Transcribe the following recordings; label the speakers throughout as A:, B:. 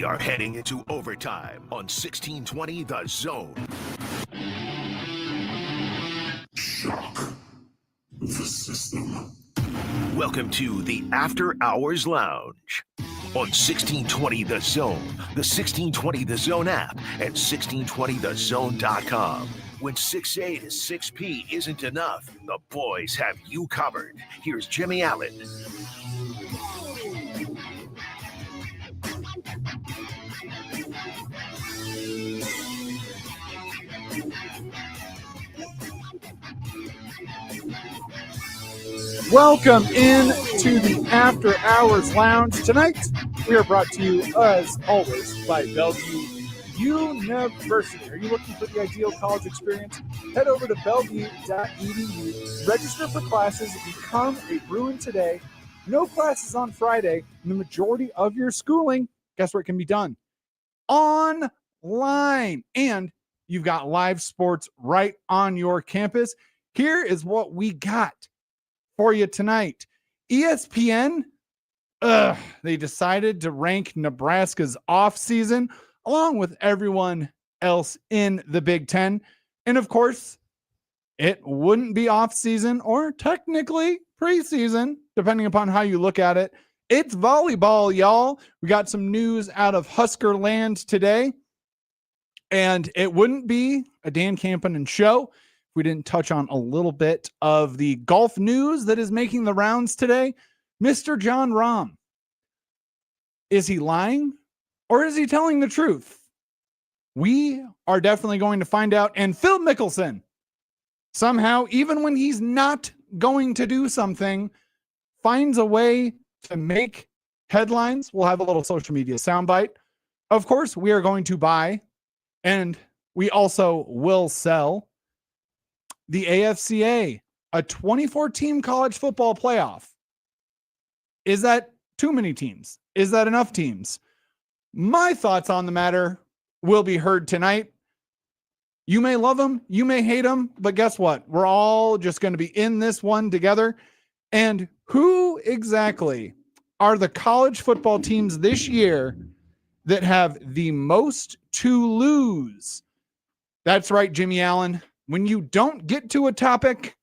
A: are heading into overtime on 1620 The Zone. Shock the system. Welcome to the After Hours Lounge on 1620 The Zone, the 1620 The Zone app, and 1620thezone.com. When 6A to 6P isn't enough, the boys have you covered. Here's Jimmy Allen.
B: Welcome in to the After Hours Lounge. Tonight, we are brought to you, as always, by Bellevue University. Are you looking for the ideal college experience? Head over to bellevue.edu, register for classes, become a Bruin today. No classes on Friday, and the majority of your schooling, guess where it can be done? Online. And you've got live sports right on your campus. Here is what we got for you tonight. ESPN, they decided to rank Nebraska's offseason along with everyone else in the Big Ten. And of course, it wouldn't be offseason or technically preseason, depending upon how you look at it. It's volleyball, y'all. We got some news out of Husker land today. And it wouldn't be a Dan Campanen show if we didn't touch on a little bit of the golf news that is making the rounds today. Mr. Jon Rahm. Is he lying or is he telling the truth? We are definitely going to find out. And Phil Mickelson, somehow, even when he's not going to do something, finds a way to make headlines. We'll have a little social media soundbite. Of course, we are going to buy, and we also will sell the AFCA, a 24-team college football playoff. Is that too many teams? Is that enough teams? My thoughts on the matter will be heard tonight. You may love them, you may hate them, but guess what? We're all just going to be in this one together. And who exactly are the college football teams this year that have the most to lose? That's right, Jimmy Allen. When you don't get to a topic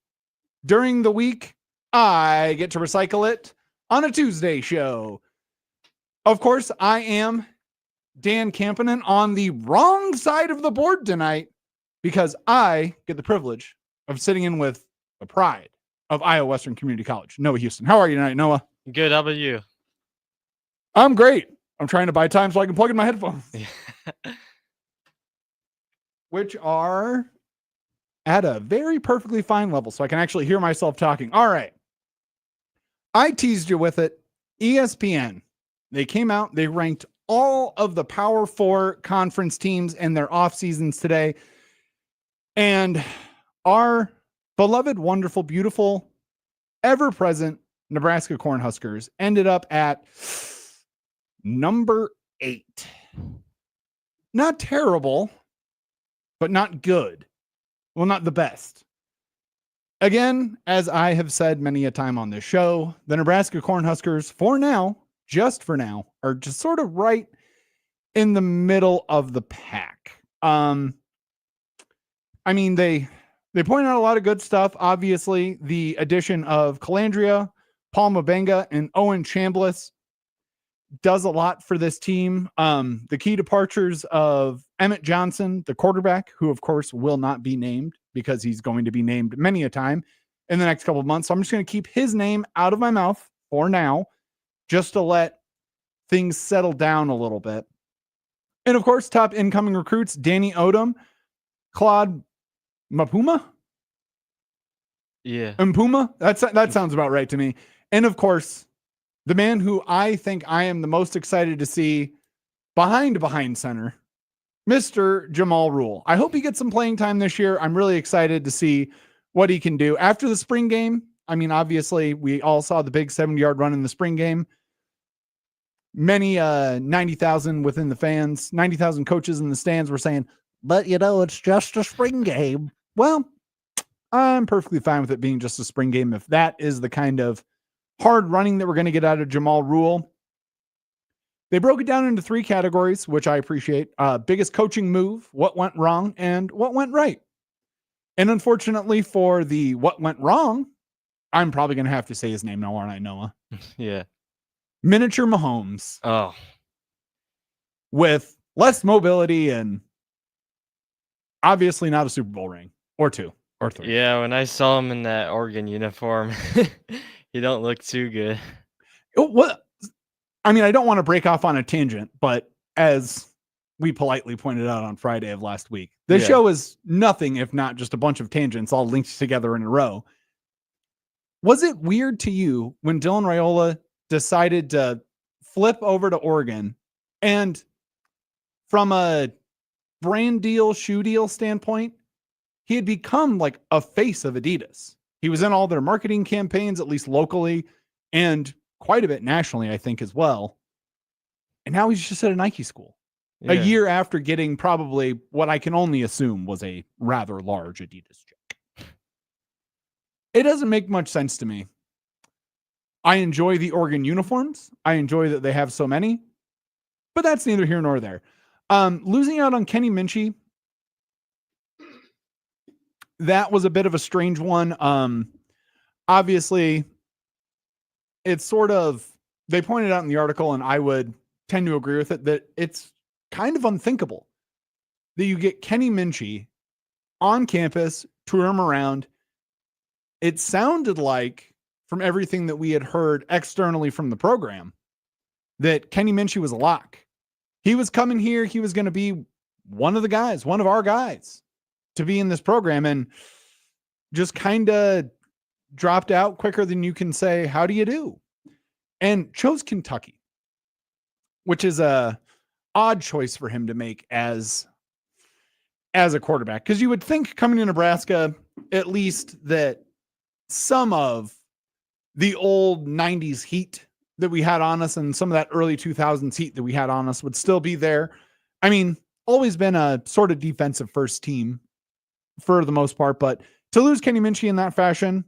B: during the week, I get to recycle it on a Tuesday show. Of course, I am Dan Campanen on the wrong side of the board tonight because I get the privilege of sitting in with the pride of Iowa Western Community College, Noah Houston. How are you tonight, Noah?
C: Good. How about you?
B: I'm great. I'm trying to buy time so I can plug in my headphones, which are at a very perfectly fine level so I can actually hear myself talking. All right. I teased you with it. ESPN. They came out, they ranked all of the Power 4 conference teams in their off seasons today. And our beloved, wonderful, beautiful, ever-present Nebraska Cornhuskers ended up at number 8. Not terrible, but not good. Well, not the best. Again, as I have said many a time on this show, the Nebraska Cornhuskers, for now, just for now, are just sort of right in the middle of the pack. I mean, they point out a lot of good stuff. Obviously, the addition of Calandria, Paul Mabenga, and Owen Chambliss does a lot for this team. The key departures of Emmett Johnson, the quarterback, who of course will not be named because he's going to be named many a time in the next couple of months. So I'm just going to keep his name out of my mouth for now, just to let things settle down a little bit. And of course, top incoming recruits, Danny Odom, Claude Mpuma.
C: Yeah.
B: Mpuma. That sounds about right to me. And of course, the man who I think I am the most excited to see behind center, Mr. Jamal Rule. I hope he gets some playing time this year. I'm really excited to see what he can do after the spring game. I mean, obviously, we all saw the big 70-yard run in the spring game. Many 90,000 within the fans, 90,000 coaches in the stands were saying, but it's just a spring game. Well, I'm perfectly fine with it being just a spring game if that is the kind of hard running that we're going to get out of Jamal Rule. They broke it down into 3 categories, which I appreciate. Biggest coaching move, what went wrong, and what went right. And unfortunately for the what went wrong, I'm probably going to have to say his name now, aren't I, Noah?
C: Yeah.
B: Miniature Mahomes.
C: Oh.
B: With less mobility and obviously not a Super Bowl ring or 2 or 3.
C: Yeah, when I saw him in that Oregon uniform, he don't look too good.
B: What? I mean, I don't want to break off on a tangent, but as we politely pointed out on Friday of last week, this show is nothing if not just a bunch of tangents all linked together in a row. Was it weird to you when Dylan Raiola decided to flip over to Oregon, and from a brand deal, shoe deal standpoint, he had become like a face of Adidas. He was in all their marketing campaigns, at least locally, and quite a bit nationally, I think, as well. And now he's just at a Nike school. A year after getting probably what I can only assume was a rather large Adidas check. It doesn't make much sense to me. I enjoy the Oregon uniforms. I enjoy that they have so many, but that's neither here nor there. Losing out on Kenny Minchey, that was a bit of a strange one. Obviously, it's sort of, they pointed out in the article, and I would tend to agree with it, that it's kind of unthinkable that you get Kenny Minchey on campus, tour him around. It sounded like, from everything that we had heard externally from the program, that Kenny Minchey was a lock. He was coming here. He was going to be one of the guys, one of our guys to be in this program, and just kind of dropped out quicker than you can say, how do you do? And chose Kentucky, which is a odd choice for him to make as a quarterback. Because you would think coming to Nebraska, at least that some of the old 90s heat that we had on us and some of that early 2000s heat that we had on us would still be there. I mean, always been a sort of defensive first team for the most part, but to lose Kenny Minchey in that fashion,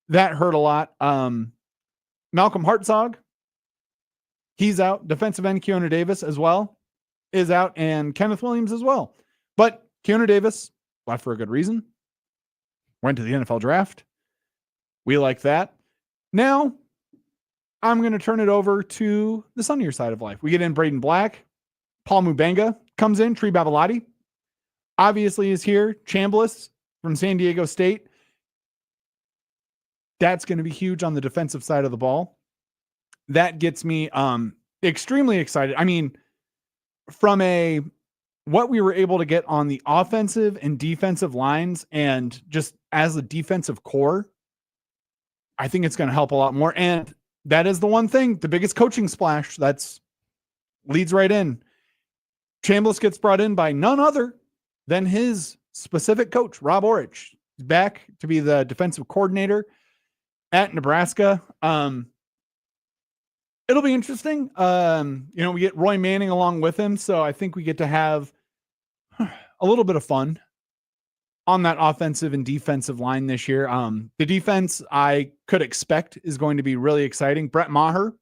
B: that hurt a lot. Malcolm Hartzog, he's out. Defensive end Keanu Davis as well is out, and Kenneth Williams as well. But Keanu Davis left for a good reason. Went to the NFL draft. We like that. Now, I'm going to turn it over to the sunnier side of life. We get in Braden Black. Paul Mubanga comes in. Tree Babalati obviously is here. Chambliss from San Diego State. That's going to be huge on the defensive side of the ball. That gets me extremely excited. I mean, from what we were able to get on the offensive and defensive lines, and just as a defensive core, I think it's going to help a lot more. And that is the one thing, the biggest coaching splash, that's leads right in. Chambliss gets brought in by none other than his specific coach, Rob Orich, back to be the defensive coordinator at Nebraska. It'll be interesting. We get Roy Manning along with him, so I think we get to have a little bit of fun on that offensive and defensive line this year. The defense I could expect is going to be really exciting. Brett Maher,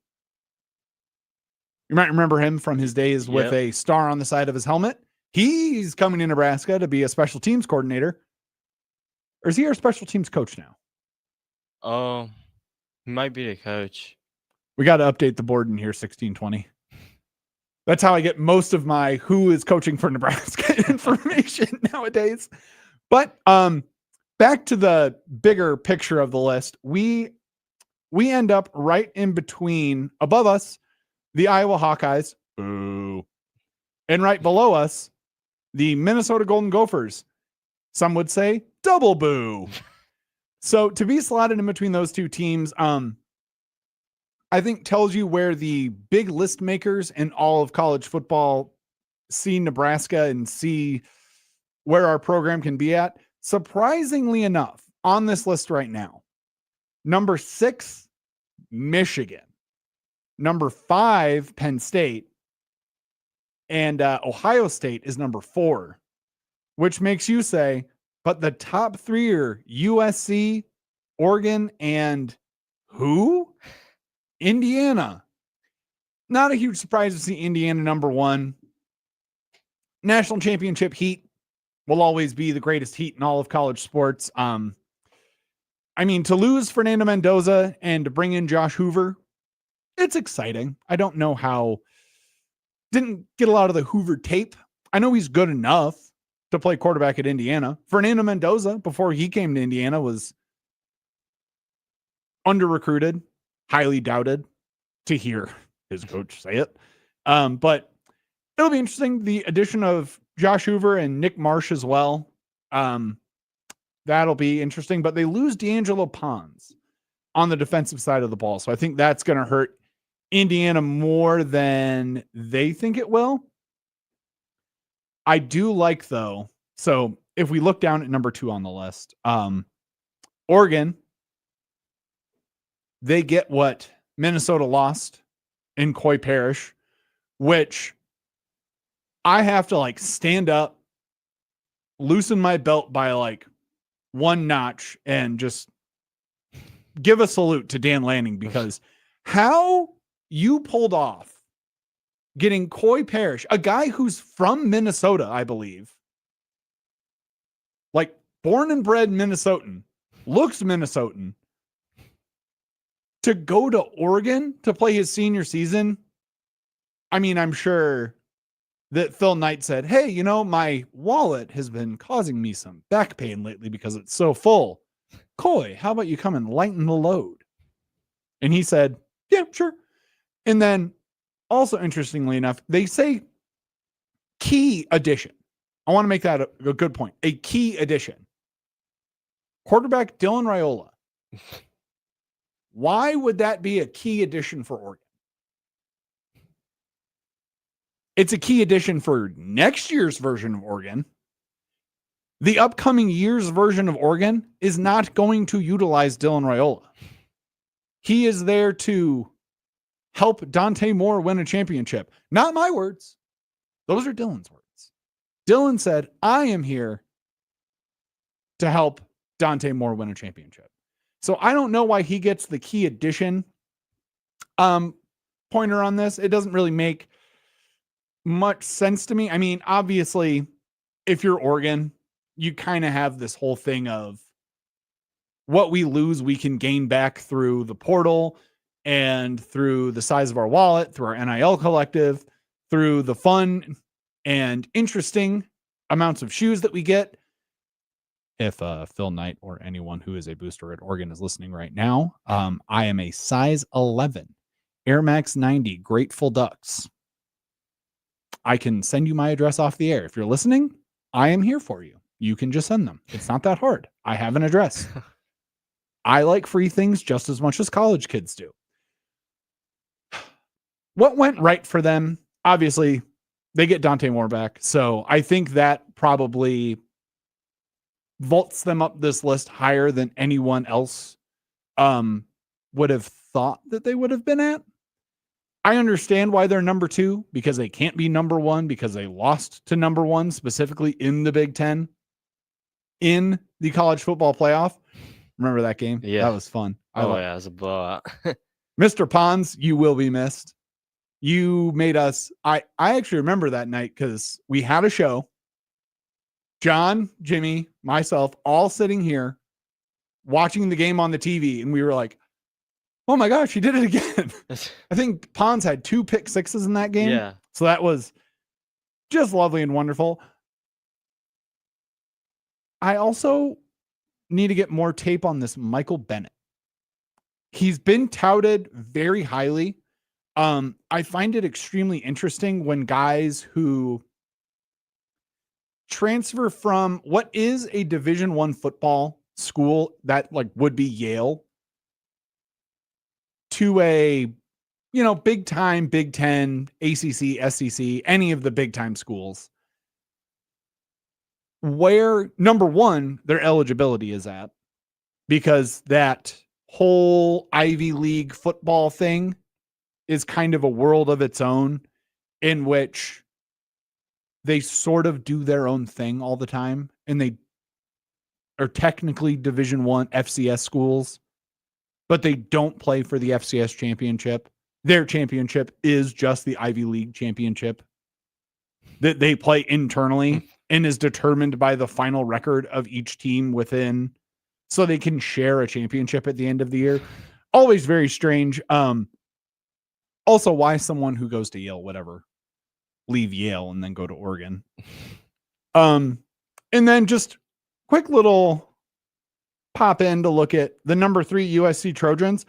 B: you might remember him from his days with a star on the side of his helmet. He's coming to Nebraska to be a special teams coordinator. Or is he our special teams coach now?
C: Oh, he might be the coach.
B: We got to update the board in here, 1620. That's how I get most of my who is coaching for Nebraska information nowadays. But back to the bigger picture of the list, we end up right in between, above us, the Iowa Hawkeyes, boo, and right below us, the Minnesota Golden Gophers. Some would say double boo. So to be slotted in between those two teams, I think tells you where the big list makers in all of college football see Nebraska and see where our program can be at. Surprisingly enough, on this list right now, number 6, Michigan, number 5, Penn State, and Ohio State is number 4, which makes you say, but the top 3 are USC, Oregon, and who? Indiana. Not a huge surprise to see Indiana number 1. National championship heat will always be the greatest heat in all of college sports. I mean, to lose Fernando Mendoza and to bring in Josh Hoover, it's exciting. I don't know how. Didn't get a lot of the Hoover tape. I know he's good enough to play quarterback at Indiana. Fernando Mendoza, before he came to Indiana, was under-recruited, highly doubted, to hear his coach say it. But it'll be interesting. The addition of Josh Hoover and Nick Marsh as well. That'll be interesting. But they lose D'Angelo Pons on the defensive side of the ball. So I think that's going to hurt Indiana more than they think it will. I do like, though, so if we look down at number 2 on the list, Oregon, they get what Minnesota lost in Coy Parrish, which I have to stand up, loosen my belt by one notch, and just give a salute to Dan Lanning, because how you pulled off getting Coy Parrish, a guy who's from Minnesota, I believe, born and bred Minnesotan, looks Minnesotan, to go to Oregon to play his senior season. I mean, I'm sure that Phil Knight said, hey, my wallet has been causing me some back pain lately because it's so full. Coy, how about you come and lighten the load? And he said, yeah, sure. And then also, interestingly enough, they say key addition. I want to make that a good point. A key addition. Quarterback Dylan Raiola. Why would that be a key addition for Oregon? It's a key addition for next year's version of Oregon. The upcoming year's version of Oregon is not going to utilize Dylan Raiola. He is there to help Dante Moore win a championship. Not my words. Those are Dylan's words. Dylan said, I am here to help Dante Moore win a championship. So I don't know why he gets the key addition pointer on this. It doesn't really make much sense to me. I mean, obviously, if you're Oregon, you kind of have this whole thing of what we lose, we can gain back through the portal and through the size of our wallet, through our NIL collective, through the fun and interesting amounts of shoes that we get. If Phil Knight or anyone who is a booster at Oregon is listening right now, I am a size 11 Air Max 90 Grateful Ducks. I can send you my address off the air. If you're listening, I am here for you. You can just send them. It's not that hard. I have an address. I like free things just as much as college kids do. What went right for them? Obviously, they get Dante Moore back. So I think that probably vaults them up this list higher than anyone else would have thought that they would have been at. I understand why they're number 2, because they can't be number 1 because they lost to number 1, specifically in the Big Ten, in the college football playoff. Remember that game?
C: Yeah.
B: That was fun.
C: Yeah, it was a blowout.
B: Mr. Pons, you will be missed. You made us, I actually remember that night because we had a show. John, Jimmy, myself, all sitting here watching the game on the TV, and we were like, oh my gosh, he did it again. I think Pons had 2 pick sixes in that game.
C: Yeah.
B: So that was just lovely and wonderful. I also need to get more tape on this Michael Bennett. He's been touted very highly. I find it extremely interesting when guys who transfer from what is a Division I football school that would be Yale to a, big time, Big Ten, ACC, SEC, any of the big time schools, where number 1, their eligibility is at, because that whole Ivy League football thing is kind of a world of its own, in which they sort of do their own thing all the time, and they are technically Division I FCS schools, but they don't play for the FCS championship. their championship is just the Ivy League championship that they play internally and is determined by the final record of each team within, so they can share a championship at the end of the year. Always very strange. Also, why someone who goes to Yale, whatever, leave Yale and then go to Oregon. And then just quick little pop in to look at the number 3 USC Trojans.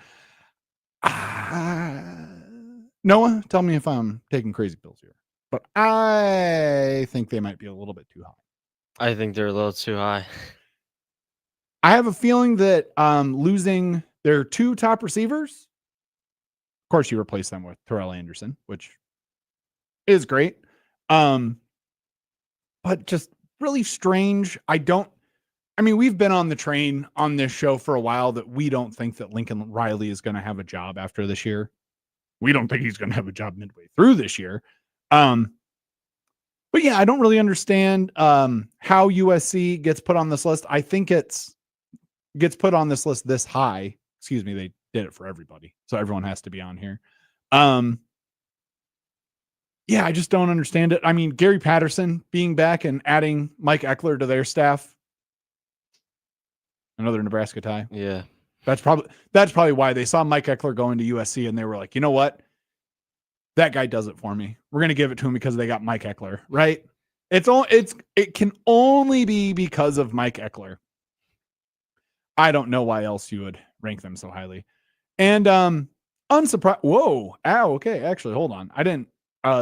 B: Noah, tell me if I'm taking crazy pills here, but I think they might be a little bit too high.
C: I think they're a little too high.
B: I have a feeling that losing their 2 top receivers, of course, you replace them with Terrell Anderson, which is great. But just really strange. We've been on the train on this show for a while that we don't think that Lincoln Riley is going to have a job after this year. We don't think he's going to have a job midway through this year. But yeah, I don't really understand how USC gets put on this list. I think gets put on this list this high. Excuse me, they did it for everybody, so everyone has to be on here. Yeah, I just don't understand it. I mean, Gary Patterson being back and adding Mike Eckler to their staff. Another Nebraska tie.
C: Yeah.
B: That's probably why they saw Mike Eckler going to USC and they were like, you know what? That guy does it for me. We're going to give it to him because they got Mike Eckler, right? It can only be because of Mike Eckler. I don't know why else you would rank them so highly. And unsurprised. Whoa. Ow. Okay. Actually, hold on. I didn't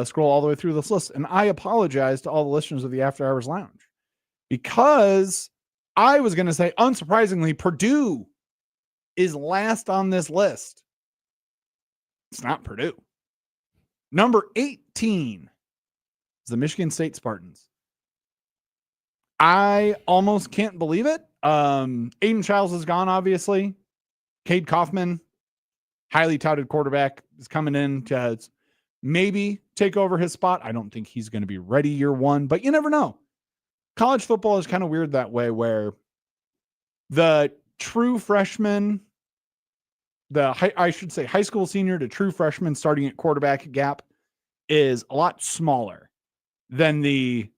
B: scroll all the way through this list, and I apologize to all the listeners of the After Hours Lounge, because I was going to say, unsurprisingly, Purdue is last on this list. It's not Purdue. Number 18 is the Michigan State Spartans. I almost can't believe it. Aiden Childs is gone, obviously. Cade Kaufman, highly touted quarterback, is coming in to maybe take over his spot. I don't think he's going to be ready year one, but you never know. College football is kind of weird that way, where the true freshman, high school senior to true freshman starting at quarterback gap is a lot smaller than the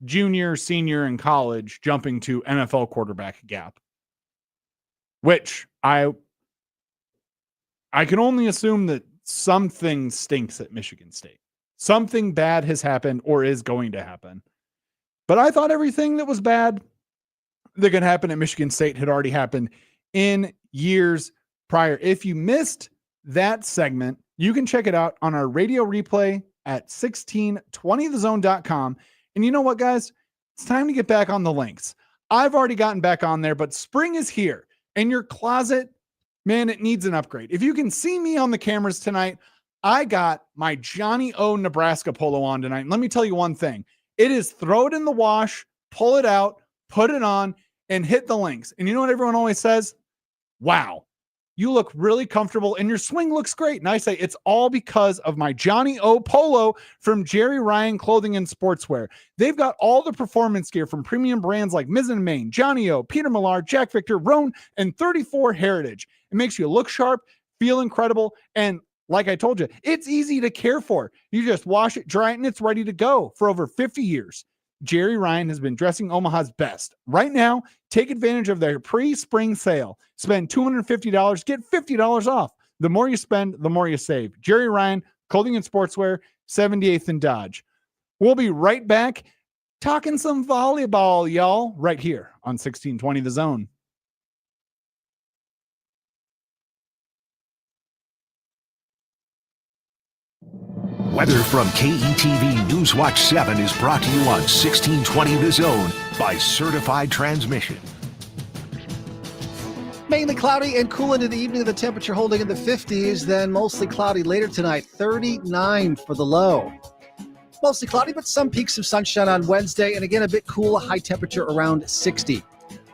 B: junior, senior in college jumping to NFL quarterback gap, which I can only assume that something stinks at Michigan State. Something bad has happened or is going to happen. But I thought everything that was bad that could happen at Michigan State had already happened in years prior. If you missed that segment, you can check it out on our radio replay at 1620thezone.com. And you know what, guys? It's time to get back on the links. I've already gotten back on there, but spring is here. And your closet, man, it needs an upgrade. If you can see me on the cameras tonight, I got my Johnny O Nebraska polo on tonight. And let me tell you one thing. It is throw it in the wash, pull it out, put it on, and hit the links. And you know what everyone always says? Wow, you look really comfortable and your swing looks great. And I say it's all because of my Johnny O polo from Jerry Ryan Clothing and Sportswear. They've got all the performance gear from premium brands like Mizzen & Main, Johnny O, Peter Millar, Jack Victor, Roan, and 34 Heritage. It makes you look sharp, feel incredible, and like I told you, it's easy to care for. You just wash it, dry it, and it's ready to go. For over 50 years, Jerry Ryan has been dressing Omaha's best. Right now, take advantage of their pre-spring sale. Spend $250, get $50 off. The more you spend, the more you save. Jerry Ryan, Clothing and Sportswear, 78th and Dodge. We'll be right back talking some volleyball, y'all, right here on 1620 The Zone.
A: Weather from KETV Newswatch 7 is brought to you on 1620 The Zone by Certified Transmission.
D: Mainly cloudy and cool into the evening. The temperature holding in the 50s, then mostly cloudy later tonight. 39 for the low. Mostly cloudy, but some peaks of sunshine on Wednesday. And again, a bit cool, a high temperature around 60.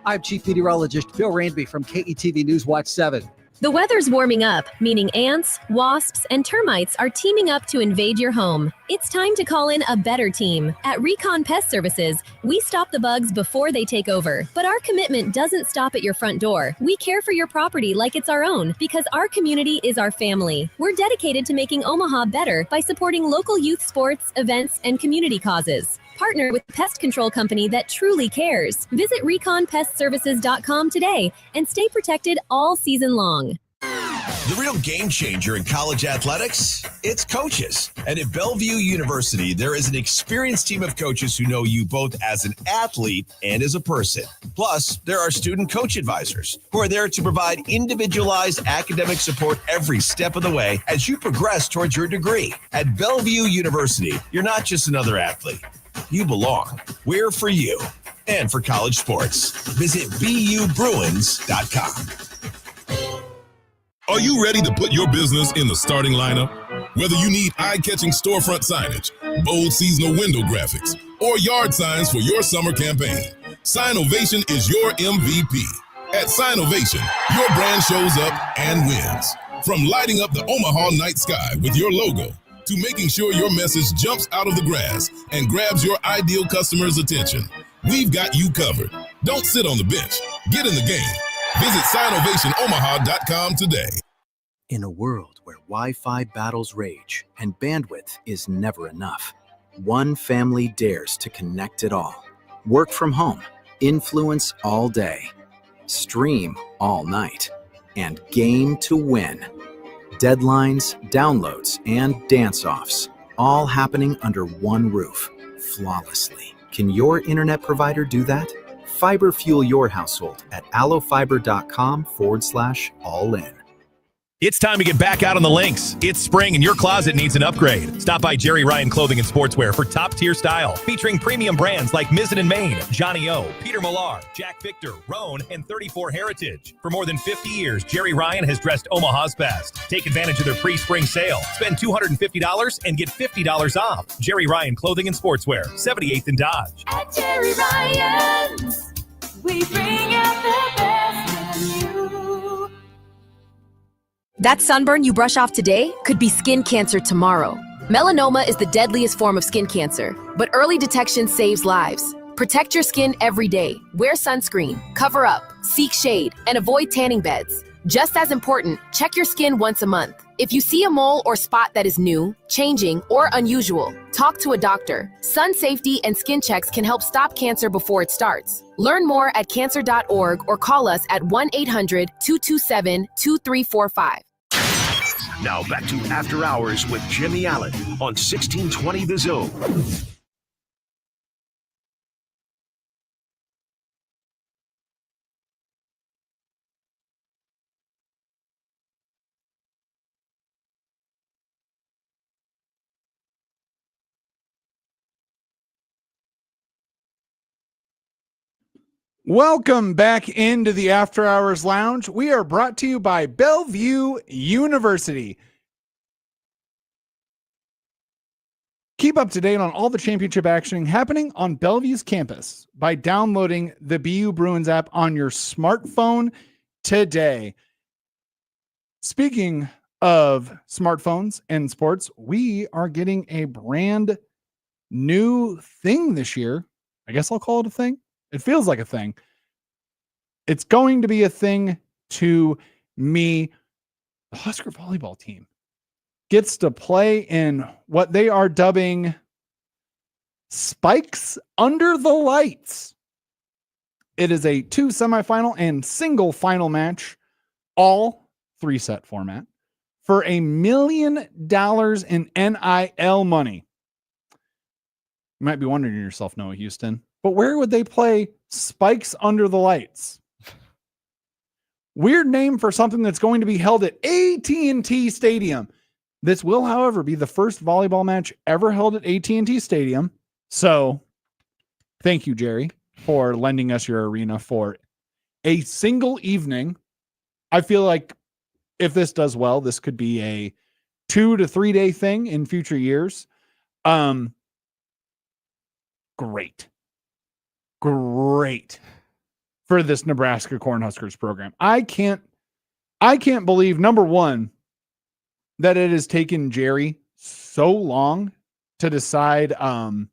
D: I'm Chief Meteorologist Bill Randby from KETV Newswatch 7.
E: The weather's warming up, meaning ants, wasps, and termites are teaming up to invade your home. It's time to call in a better team. At Recon Pest Services, we stop the bugs before they take over. But our commitment doesn't stop at your front door. We care for your property like it's our own because our community is our family. We're dedicated to making Omaha better by supporting local youth sports, events, and community causes. Partner with a pest control company that truly cares. Visit reconpestservices.com today and stay protected all season long.
F: The real game changer in college athletics, it's coaches. And at Bellevue University, there is an experienced team of coaches who know you both as an athlete and as a person. Plus, there are student coach advisors who are there to provide individualized academic support every step of the way as you progress towards your degree. At Bellevue University, you're not just another athlete. You belong. We're for you and for college sports. Visit BUBruins.com.
G: Are you ready to put your business in the starting lineup? Whether you need eye-catching storefront signage, bold seasonal window graphics, or yard signs for your summer campaign, Signovation is your MVP. At Signovation, your brand shows up and wins. From lighting up the Omaha night sky with your logo, to making sure your message jumps out of the grass and grabs your ideal customer's attention, we've got you covered. Don't sit on the bench. Get in the game. Visit SignovationOmaha.com today.
H: In a world where Wi-Fi battles rage and bandwidth is never enough, one family dares to connect it all. Work from home, influence all day, stream all night, and game to win. Deadlines, downloads, and dance-offs, all happening under one roof, flawlessly. Can your internet provider do that? Fiber fuel your household at allofiber.com/all-in.
I: It's time to get back out on the links. It's spring and your closet needs an upgrade. Stop by Jerry Ryan Clothing and Sportswear for top-tier style, featuring premium brands like Mizzen & Main, Johnny O, Peter Millar, Jack Victor, Roan, and 34 Heritage. For more than 50 years, Jerry Ryan has dressed Omaha's best. Take advantage of their pre-spring sale. Spend $250 and get $50 off. Jerry Ryan Clothing and Sportswear, 78th and Dodge.
J: At Jerry Ryan's, we bring out the best in you.
K: That sunburn you brush off today could be skin cancer tomorrow. Melanoma is the deadliest form of skin cancer, but early detection saves lives. Protect your skin every day. Wear sunscreen, cover up, seek shade, and avoid tanning beds. Just as important, check your skin once a month. If you see a mole or spot that is new, changing, or unusual, talk to a doctor. Sun safety and skin checks can help stop cancer before it starts. Learn more at cancer.org or call us at 1-800-227-2345.
A: Now back to After Hours with Jimmy Allen on 1620 The Zone.
B: Welcome back into the After Hours Lounge. We are brought to you by Bellevue University. Keep up to date on all the championship action happening on Bellevue's campus by downloading the BU Bruins app on your smartphone today. Speaking of smartphones and sports, we are getting a brand new thing this year. I guess I'll call it a thing. It feels like a thing. It's going to be a thing to me. The Husker volleyball team gets to play in what they are dubbing Spikes Under the Lights. It is a 2 semifinal and single final match, all 3-set format, for $1 million in NIL money. You might be wondering to yourself, Noah Houston, but where would they play Spikes Under the Lights? Weird name for something that's going to be held at AT&T Stadium. This will, however, be the first volleyball match ever held at AT&T Stadium. So thank you, Jerry, for lending us your arena for a single evening. I feel like if this does well, this could be a 2 to 3 day thing in future years. Great for this Nebraska Cornhuskers program. I can't I can't believe, number one, that it has taken Jerry so long to decide to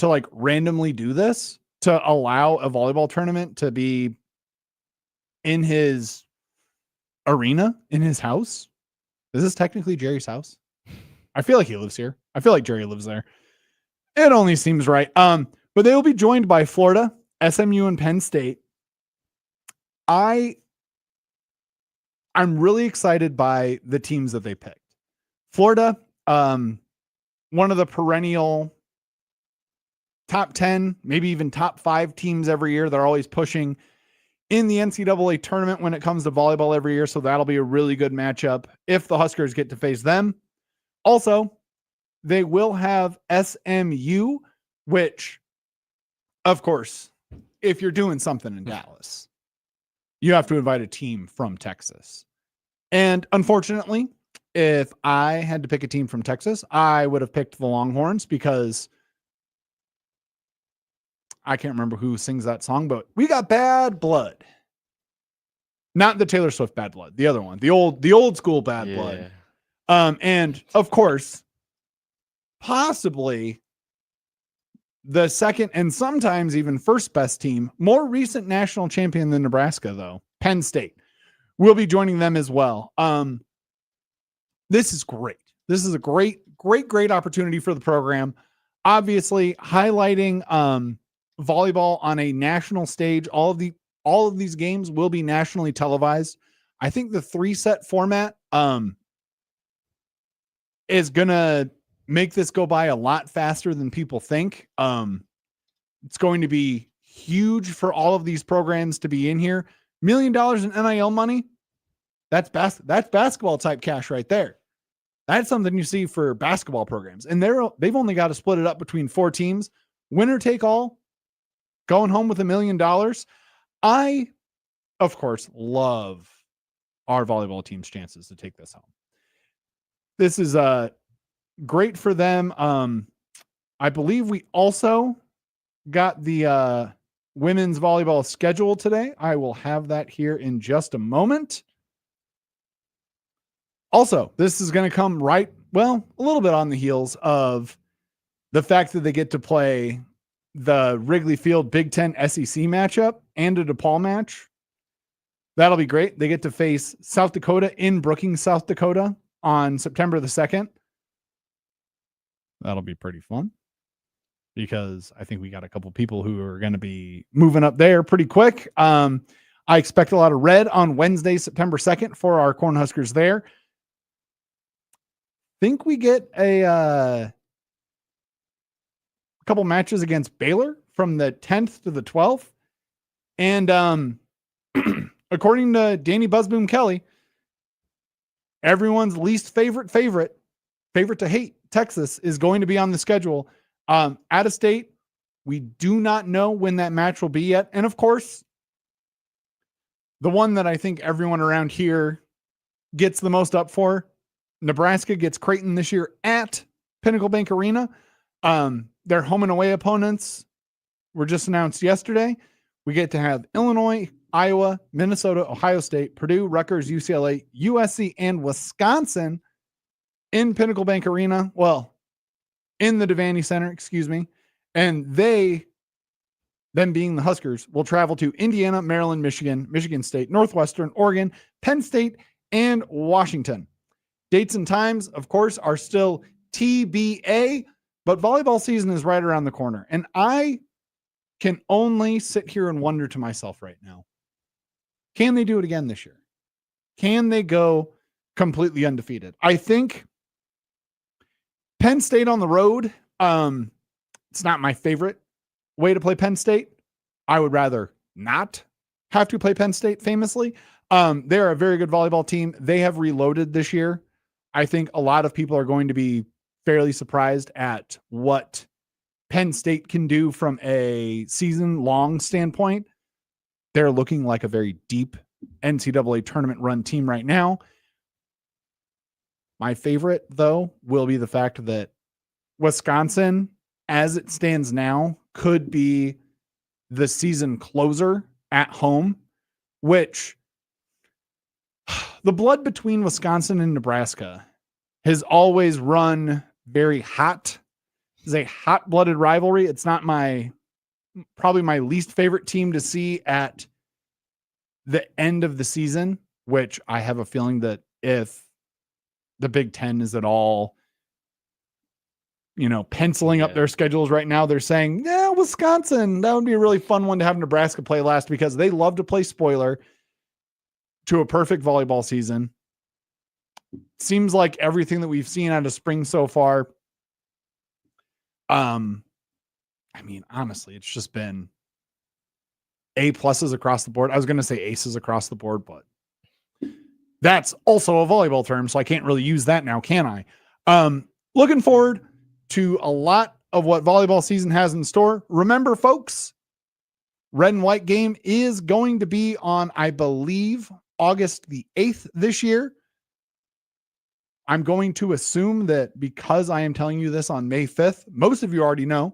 B: like randomly do this, to allow a volleyball tournament to be in his arena, in his house. Is this technically Jerry's house? I feel like he lives here. I feel like Jerry lives there. It only seems right. But they will be joined by Florida, SMU, and Penn State. I'm really excited by the teams that they picked. Florida, one of the perennial top 10, maybe even top 5 teams every year. They're always pushing in the NCAA tournament when it comes to volleyball every year. So that'll be a really good matchup if the Huskers get to face them. Also, they will have SMU, which, of course, if you're doing something in Dallas, you have to invite a team from Texas. And unfortunately, if I had to pick a team from Texas, I would have picked the Longhorns because I can't remember who sings that song, but we got bad blood. Not the Taylor Swift bad blood, the other one, the old school bad blood. And of course, possibly the second and sometimes even first best team, more recent national champion than Nebraska, though, Penn State, will be joining them as well. This is great. This is a great opportunity for the program. Obviously, highlighting volleyball on a national stage. All of these games will be nationally televised. I think the 3-set format is gonna make this go by a lot faster than people think. It's going to be huge for all of these programs to be in here. $1 million in NIL money. That's basketball type cash right there. That's something you see for basketball programs. And they've only got to split it up between 4 teams. Winner take all, going home with $1 million. I, of course, love our volleyball team's chances to take this home. This is great for them. I believe we also got the women's volleyball schedule today. I will have that here in just a moment. Also, this is going to come a little bit on the heels of the fact that they get to play the Wrigley Field Big Ten SEC matchup and a DePaul match. That'll be great. They get to face South Dakota in Brookings, South Dakota on September the 2nd. That'll be pretty fun because I think we got a couple people who are going to be moving up there pretty quick. I expect a lot of red on Wednesday, September 2nd for our Cornhuskers there. Think we get a couple matches against Baylor from the 10th to the 12th. And according to Danny Buzzboom Kelly, everyone's least favorite to hate, Texas, is going to be on the schedule. Out of state, we do not know when that match will be yet. And of course, the one that I think everyone around here gets the most up for, Nebraska gets Creighton this year at Pinnacle Bank Arena. Their home and away opponents were just announced yesterday. We get to have Illinois, Iowa, Minnesota, Ohio State, Purdue, Rutgers, UCLA, USC, and Wisconsin in Pinnacle Bank Arena. Well, in the Devaney Center, excuse me. And them being the Huskers, will travel to Indiana, Maryland, Michigan, Michigan State, Northwestern, Oregon, Penn State, and Washington. Dates and times, of course, are still TBA, but volleyball season is right around the corner. And I can only sit here and wonder to myself right now, can they do it again this year? Can they go completely undefeated? I think Penn State on the road, it's not my favorite way to play Penn State. I would rather not have to play Penn State famously. They're a very good volleyball team. They have reloaded this year. I think a lot of people are going to be fairly surprised at what Penn State can do from a season-long standpoint. They're looking like a very deep NCAA tournament run team right now. My favorite, though, will be the fact that Wisconsin, as it stands now, could be the season closer at home, which The blood between Wisconsin and Nebraska has always run very hot. It's a hot-blooded rivalry. It's not probably my least favorite team to see at the end of the season, which I have a feeling that if the Big Ten is at all, penciling up their schedules right now, they're saying, yeah, Wisconsin, that would be a really fun one to have Nebraska play last, because they love to play spoiler to a perfect volleyball season. Seems like everything that we've seen out of spring so far. Honestly, it's just been A+ across the board. I was going to say aces across the board, but that's also a volleyball term, so I can't really use that now, can I? Looking forward to a lot of what volleyball season has in store. Remember, folks, red and white game is going to be on, I believe, August the 8th this year. I'm going to assume that because I am telling you this on May 5th, most of you already know.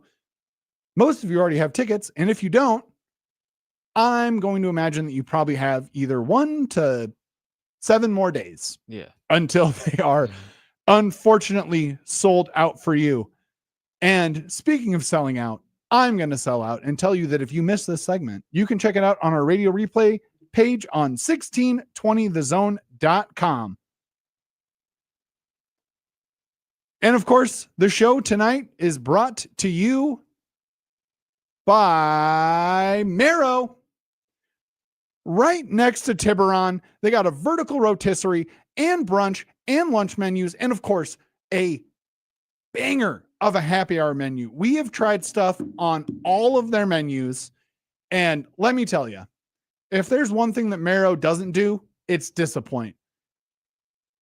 B: Most of you already have tickets. And if you don't, I'm going to imagine that you probably have either 1 to 7 more days until they are unfortunately sold out for you. And speaking of selling out, I'm going to sell out and tell you that if you missed this segment, you can check it out on our radio replay page on 1620thezone.com. And of course, the show tonight is brought to you by Marrow. Right next to Tiburon, they got a vertical rotisserie and brunch and lunch menus, and of course, a banger of a happy hour menu. We have tried stuff on all of their menus, and let me tell you, if there's one thing that Marrow doesn't do, it's disappoint.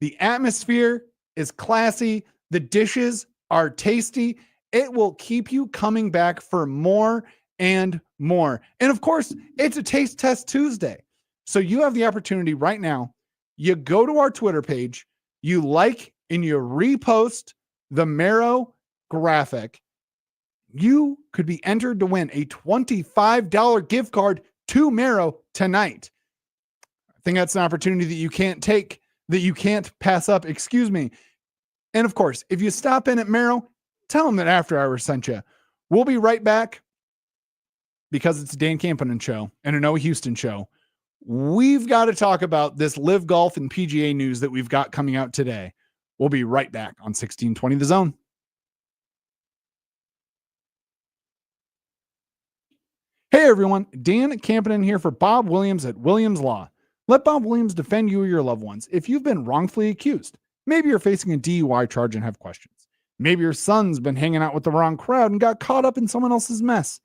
B: The atmosphere is classy. The dishes are tasty. It will keep you coming back for more and more. And of course, it's a Taste Test Tuesday. So you have the opportunity right now. You go to our Twitter page, you like and you repost the Marrow graphic. You could be entered to win a $25 gift card to Marrow tonight. I think that's an opportunity that you can't pass up. Excuse me. And of course, if you stop in at Marrow, tell them that After Hours sent you. We'll be right back because it's a Dan Campanen show and a Noah Houston show. We've got to talk about this Live Golf and PGA news that we've got coming out today. We'll be right back on 1620 The Zone. Hey everyone, Dan Campanen here for Bob Williams at Williams Law. Let Bob Williams defend you or your loved ones if you've been wrongfully accused. Maybe you're facing a DUI charge and have questions. Maybe your son's been hanging out with the wrong crowd and got caught up in someone else's mess.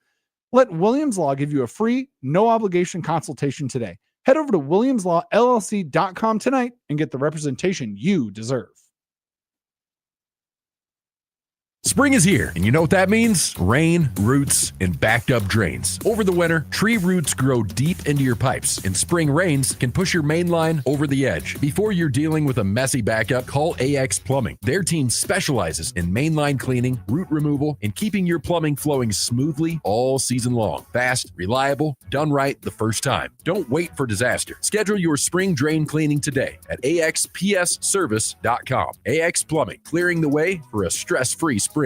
B: Let Williams Law give you a free, no obligation consultation today. Head over to williamslawllc.com tonight and get the representation you deserve.
I: Spring is here, and you know what that means? Rain, roots, and backed up drains. Over the winter, tree roots grow deep into your pipes, and spring rains can push your main line over the edge. Before you're dealing with a messy backup, call AX Plumbing. Their team specializes in mainline cleaning, root removal, and keeping your plumbing flowing smoothly all season long. Fast, reliable, done right the first time. Don't wait for disaster. Schedule your spring drain cleaning today at axpsservice.com. AX Plumbing, clearing the way for a stress-free spring.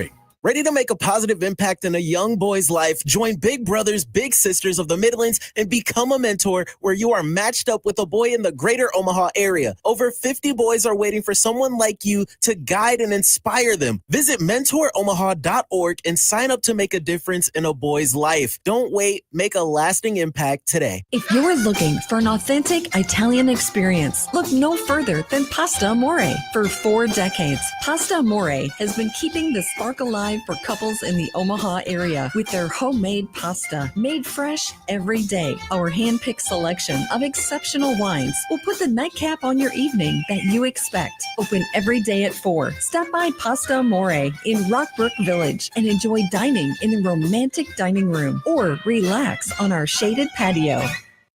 L: Ready to make a positive impact in a young boy's life? Join Big Brothers Big Sisters of the Midlands and become a mentor where you are matched up with a boy in the greater Omaha area. Over 50 boys are waiting for someone like you to guide and inspire them. Visit mentoromaha.org and sign up to make a difference in a boy's life. Don't wait. Make a lasting impact today.
M: If you're looking for an authentic Italian experience, look no further than Pasta Amore. For 4 decades, Pasta Amore has been keeping the spark alive for couples in the Omaha area with their homemade pasta, made fresh every day. Our hand-picked selection of exceptional wines will put the nightcap on your evening that you expect. Open every day at 4. Stop by Pasta Amore in Rockbrook Village and enjoy dining in a romantic dining room or relax on our shaded patio.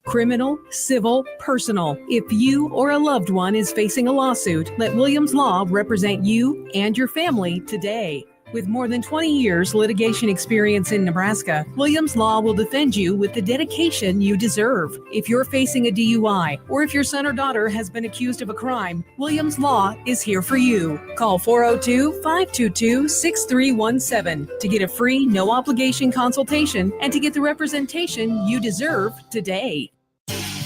N: Criminal, civil, personal. If you or a loved one is facing a lawsuit, let Williams Law represent you and your family today. With more than 20 years litigation experience in Nebraska, Williams Law will defend you with the dedication you deserve. If you're facing a DUI or if your son or daughter has been accused of a crime, Williams Law is here for you. Call 402-522-6317 to get a free, no obligation consultation and to get the representation you deserve today.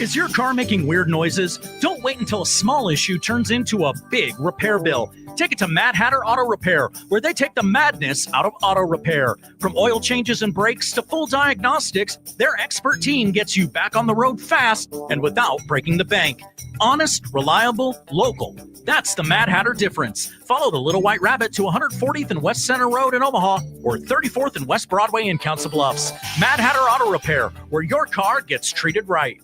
O: Is your car making weird noises? Don't wait until a small issue turns into a big repair bill. Take it to Mad Hatter Auto Repair, where they take the madness out of auto repair. From oil changes and brakes to full diagnostics, their expert team gets you back on the road fast and without breaking the bank. Honest, reliable, local. That's the Mad Hatter difference. Follow the Little White Rabbit to 140th and West Center Road in Omaha or 34th and West Broadway in Council Bluffs. Mad Hatter Auto Repair, where your car gets treated right.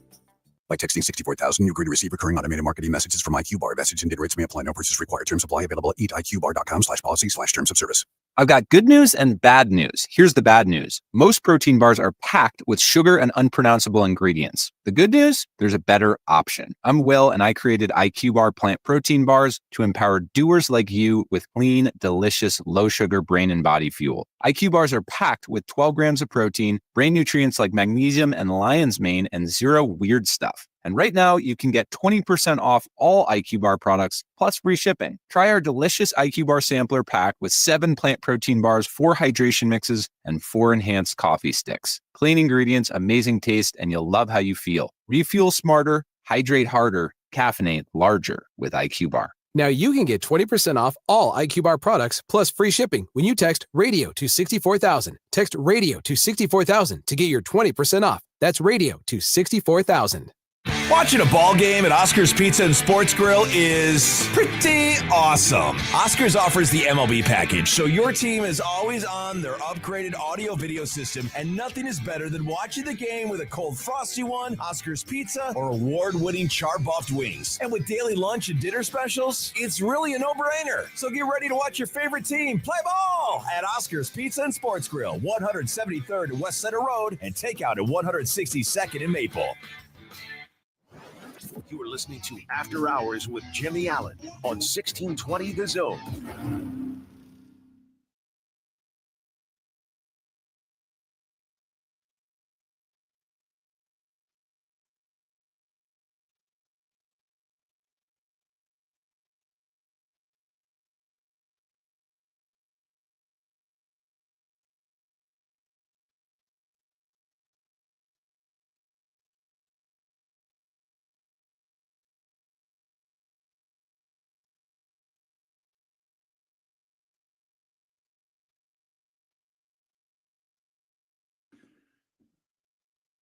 P: By texting 64,000, you agree to receive recurring automated marketing messages from IQ Bar. Message and data rates may apply. No purchase required. Terms apply. Available at eatiqbar.com/policy/terms of service.
Q: I've got good news and bad news. Here's the bad news. Most protein bars are packed with sugar and unpronounceable ingredients. The good news? There's a better option. I'm Will, and I created IQ Bar plant protein bars to empower doers like you with clean, delicious, low-sugar brain and body fuel. IQ bars are packed with 12 grams of protein, brain nutrients like magnesium and lion's mane, and zero weird stuff. And right now, you can get 20% off all IQ Bar products, plus free shipping. Try our delicious IQ Bar sampler pack with 7 plant protein bars, 4 hydration mixes, and 4 enhanced coffee sticks. Clean ingredients, amazing taste, and you'll love how you feel. Refuel smarter, hydrate harder, caffeinate larger with IQ Bar.
R: Now you can get 20% off all IQ Bar products plus free shipping when you text radio to 64,000. Text radio to 64,000 to get your 20% off. That's radio to 64,000.
F: Watching a ball game at Oscar's Pizza and Sports Grill is pretty awesome. Oscar's offers the MLB package, so your team is always on their upgraded audio-video system, and nothing is better than watching the game with a cold frosty one, Oscar's Pizza, or award-winning char-buffed wings. And with daily lunch and dinner specials, it's really a no-brainer. So get ready to watch your favorite team play ball at Oscar's Pizza and Sports Grill, 173rd and West Center Road, and takeout at 162nd and Maple.
A: You are listening to After Hours with Jimmy Allen on 1620 The Zone.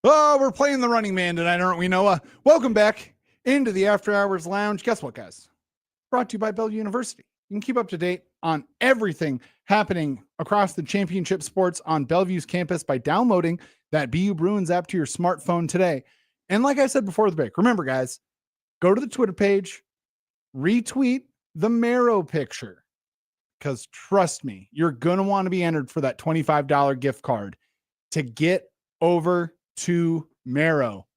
B: Oh, we're playing the running man tonight, aren't we, Noah? Welcome back into the After Hours Lounge. Guess what, guys? Brought to you by Bellevue University. You can keep up to date on everything happening across the championship sports on Bellevue's campus by downloading that BU Bruins app to your smartphone today. And like I said before the break, remember, guys, go to the Twitter page, retweet the Marrow picture, because trust me, you're going to want to be entered for that $25 gift card to get over to Marrow.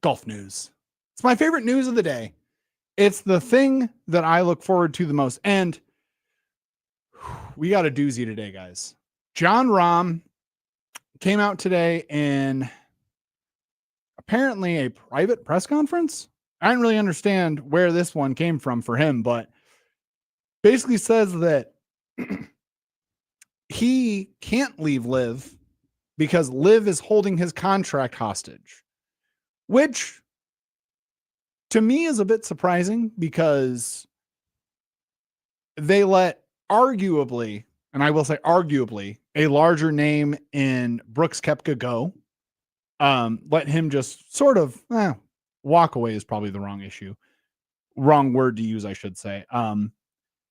B: Golf news. It's my favorite news of the day. It's the thing that I look forward to the most. And we got a doozy today, guys. Jon Rahm came out today in apparently a private press conference. I didn't really understand where this one came from for him, but basically says that he can't leave Liv because Liv is holding his contract hostage, which to me is a bit surprising because they let arguably, and I will say arguably, a larger name in Brooks Koepka go. Let him just sort of walk away is probably the wrong word to use, I should say.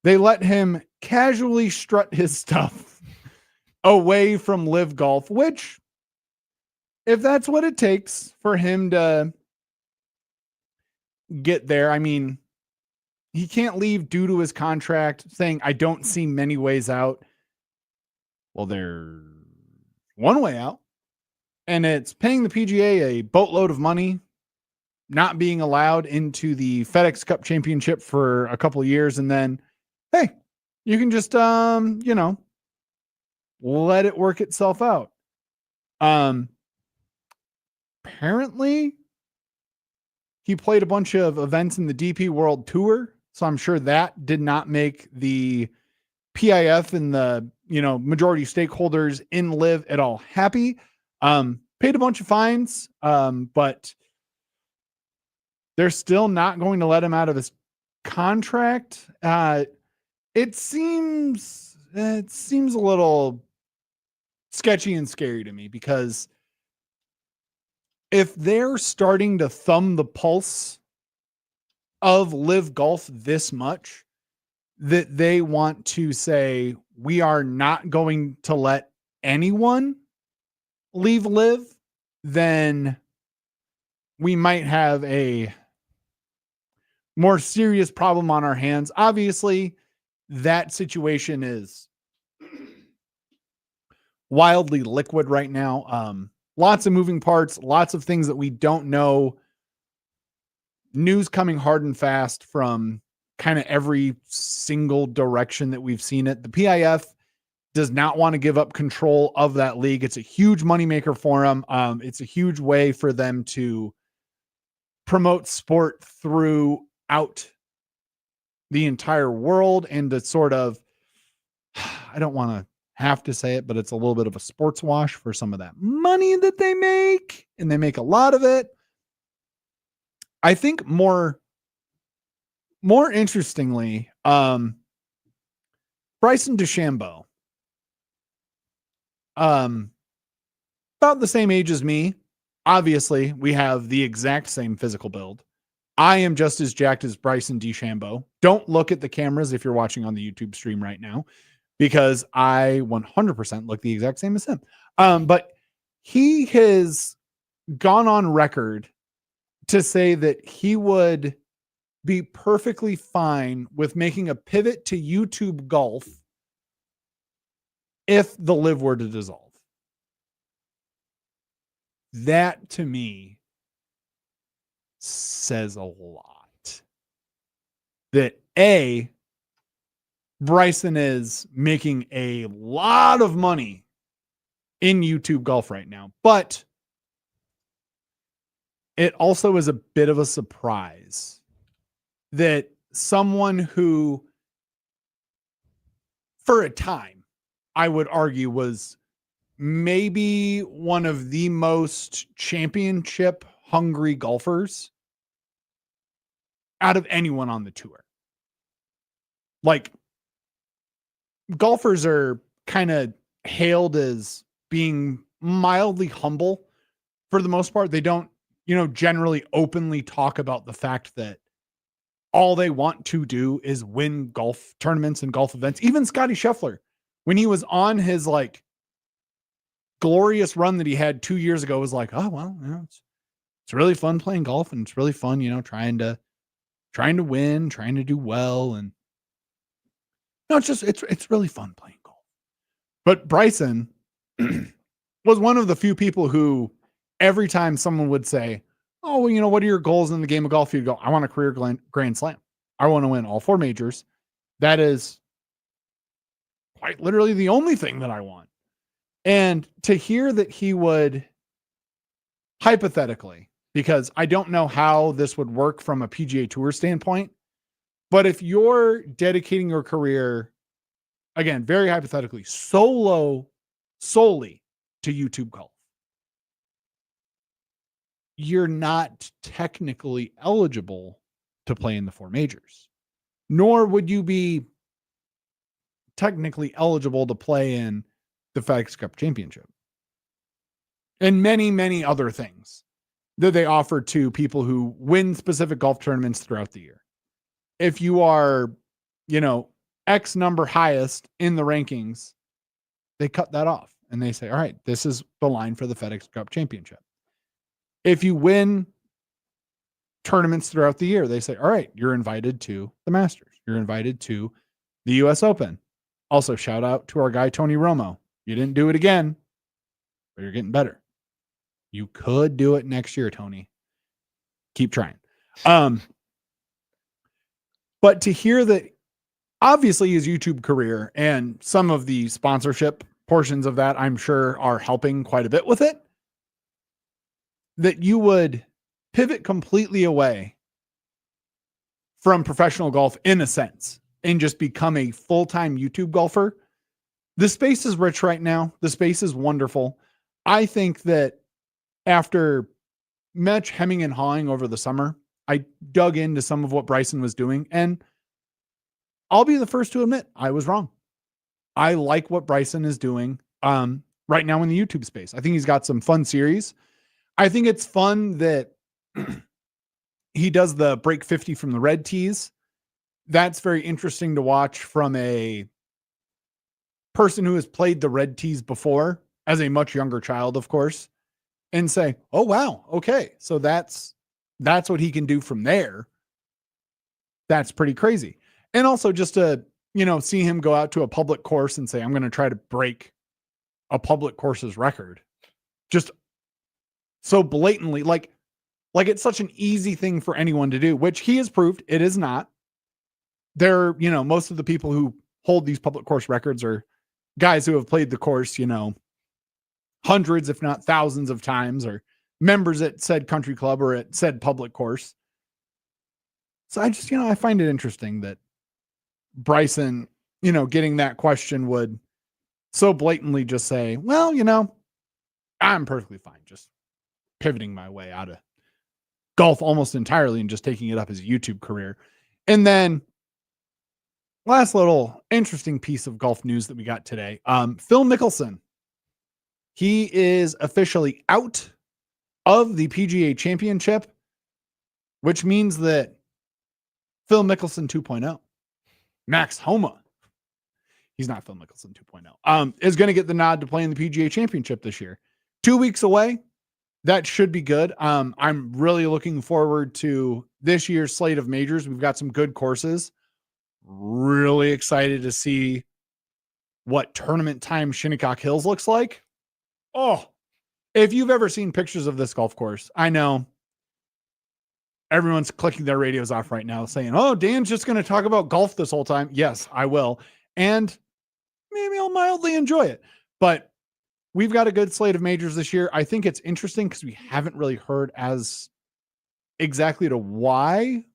B: They let him casually strut his stuff away from Live Golf, which, if that's what it takes for him to get there, I mean, he can't leave due to his contract, saying, I don't see many ways out. Well, there's one way out, and it's paying the PGA a boatload of money not being allowed into the FedEx Cup Championship for a couple of years, and then, hey, you can just let it work itself out. Apparently he played a bunch of events in the DP World Tour, so I'm sure that did not make the PIF and the majority stakeholders in LIV at all happy. Paid a bunch of fines, but they're still not going to let him out of his contract. It seems a little sketchy and scary to me, because if they're starting to thumb the pulse of LIV Golf this much, that they want to say, we are not going to let anyone leave LIV, then we might have a more serious problem on our hands. Obviously, that situation is wildly liquid right now. Lots of moving parts, lots of things that we don't know. News coming hard and fast from kind of every single direction that we've seen it. The PIF does not want to give up control of that league. It's a huge moneymaker for them. It's a huge way for them to promote sport throughout the entire world, and to sort of, I don't want to have to say it, but it's a little bit of a sports wash for some of that money that they make, and they make a lot of it. I think more interestingly, Bryson DeChambeau, about the same age as me. Obviously, we have the exact same physical build. I am just as jacked as Bryson DeChambeau. Don't look at the cameras if you're watching on the YouTube stream right now, because I 100% look the exact same as him. But he has gone on record to say that he would be perfectly fine with making a pivot to YouTube golf if the LIV were to dissolve. That to me says a lot. That A, Bryson is making a lot of money in YouTube golf right now, but it also is a bit of a surprise that someone who, for a time, I would argue was maybe one of the most championship hungry golfers out of anyone on the tour. Like, golfers are kind of hailed as being mildly humble for the most part. They don't, generally openly talk about the fact that all they want to do is win golf tournaments and golf events. Even Scotty Scheffler, when he was on his glorious run that he had 2 years ago, was like, oh, well, it's really fun playing golf, and it's really fun, trying to win, trying to do well. And no, it's really fun playing golf. But Bryson was one of the few people who, every time someone would say, oh, well, what are your goals in the game of golf? You'd go, I want a career Grand Slam. I want to win all 4 majors. That is quite literally the only thing that I want. And to hear that he would, hypothetically, because I don't know how this would work from a PGA Tour standpoint, but if you're dedicating your career, again, very hypothetically, solely to YouTube golf, you're not technically eligible to play in the 4 majors, nor would you be technically eligible to play in the FedEx Cup Championship and many, many other things that they offer to people who win specific golf tournaments throughout the year. If you are, X number highest in the rankings, they cut that off and they say, all right, this is the line for the FedEx Cup Championship. If you win tournaments throughout the year, they say, all right, you're invited to the Masters. You're invited to the US Open. Also, shout out to our guy, Tony Romo. You didn't do it again, but you're getting better. You could do it next year, Tony. keep trying. But to hear that obviously his YouTube career and some of the sponsorship portions of that, I'm sure, are helping quite a bit with it, that you would pivot completely away from professional golf in a sense and just become a full-time YouTube golfer. The space is rich right now. The space is wonderful. I think that after much hemming and hawing over the summer, I dug into some of what Bryson was doing, and I'll be the first to admit I was wrong. I like what Bryson is doing right now in the YouTube space. I think he's got some fun series. I think it's fun that he does the break 50 from the red tees. That's very interesting to watch from a person who has played the red tees before as a much younger child, of course, and say, oh, wow. Okay. So that's what he can do from there. That's pretty crazy. And also just to, see him go out to a public course and say, I'm going to try to break a public course's record. Just so blatantly, like it's such an easy thing for anyone to do, which he has proved it is not. There, most of the people who hold these public course records are guys who have played the course, hundreds, if not thousands of times, or members at said country club or at said public course. So I just, I find it interesting that Bryson, getting that question would so blatantly just say, well, I'm perfectly fine just pivoting my way out of golf almost entirely and just taking it up as a YouTube career. And then last little interesting piece of golf news that we got today. Phil Mickelson, he is officially out of the PGA Championship, which means that Phil Mickelson 2.0, Max Homa, he's not Phil Mickelson 2.0, is going to get the nod to play in the PGA Championship this year. 2 weeks away. That should be good. I'm really looking forward to this year's slate of majors. We've got some good courses. Really excited to see what tournament time Shinnecock Hills looks like. Oh, if you've ever seen pictures of this golf course, I know everyone's clicking their radios off right now saying, oh, Dan's just going to talk about golf this whole time. Yes, I will. And maybe I'll mildly enjoy it. But we've got a good slate of majors this year. I think it's interesting because we haven't really heard as exactly to why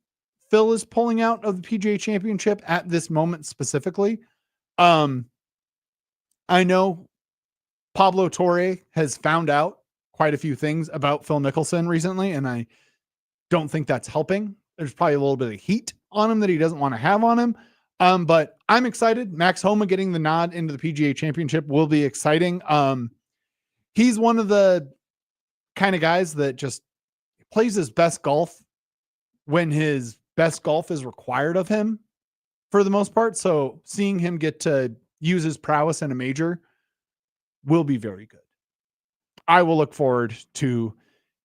B: Phil is pulling out of the PGA Championship at this moment specifically. I know Pablo Torre has found out quite a few things about Phil Mickelson recently, and I don't think that's helping. There's probably a little bit of heat on him that he doesn't want to have on him. But I'm excited. Max Homa getting the nod into the PGA Championship will be exciting. He's one of the kind of guys that just plays his best golf when his best golf is required of him for the most part. So seeing him get to use his prowess in a major will be very good. I will look forward to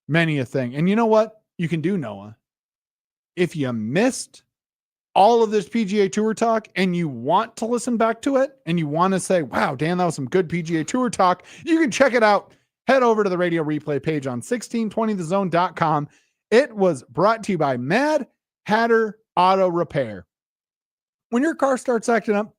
B: many a thing. And you know what you can do, Noah? If you missed all of this PGA Tour talk and you want to listen back to it and you want to say, wow, Dan, that was some good PGA Tour talk, you can check it out. Head over to the radio replay page on 1620thezone.com. It was brought to you by Mad Hatter Auto Repair. When your car starts acting up,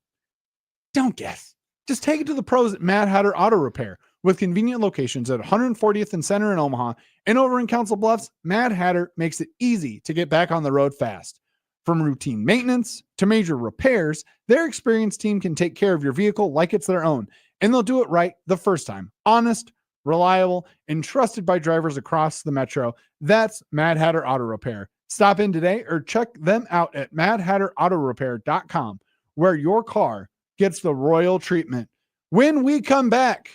B: don't guess. Just take it to the pros at Mad Hatter Auto Repair. With convenient locations at 140th and Center in Omaha and over in Council Bluffs, Mad Hatter makes it easy to get back on the road fast. From routine maintenance to major repairs, their experienced team can take care of your vehicle like it's their own, and they'll do it right the first time. Honest, reliable, and trusted by drivers across the metro. That's Mad Hatter Auto Repair. Stop in today or check them out at madhatterautorepair.com, where your car gets the royal treatment. When we come back,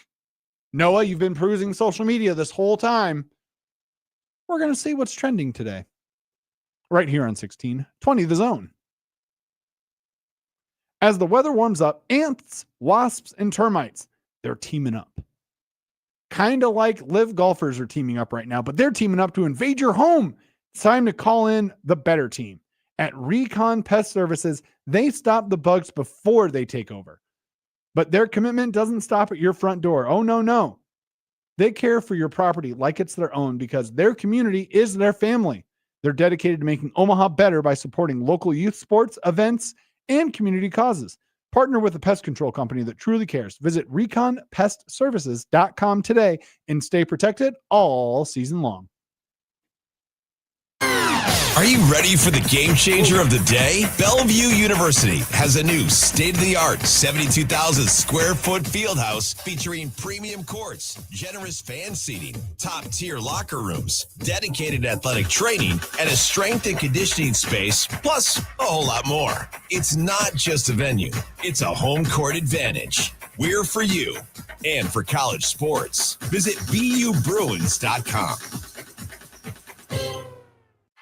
B: Noah, you've been perusing social media this whole time. We're going to see what's trending today. Right here on 1620 The Zone. As the weather warms up, ants, wasps, and termites, they're teaming up. Kind of like live golfers are teaming up right now, but they're teaming up to invade your home. It's time to call in the better team. At Recon Pest Services, they stop the bugs before they take over. But their commitment doesn't stop at your front door. Oh, no. They care for your property like it's their own because their community is their family. They're dedicated to making Omaha better by supporting local youth sports, events, and community causes. Partner with a pest control company that truly cares. Visit reconpestservices.com today and stay protected all season long.
F: Are you ready for the game changer of the day? Bellevue University has a new state-of-the-art 72,000 square foot field house featuring premium courts, generous fan seating, top-tier locker rooms, dedicated athletic training, and a strength and conditioning space, plus a whole lot more. It's not just a venue, it's a home court advantage. We're for you and for college sports. Visit BUBruins.com.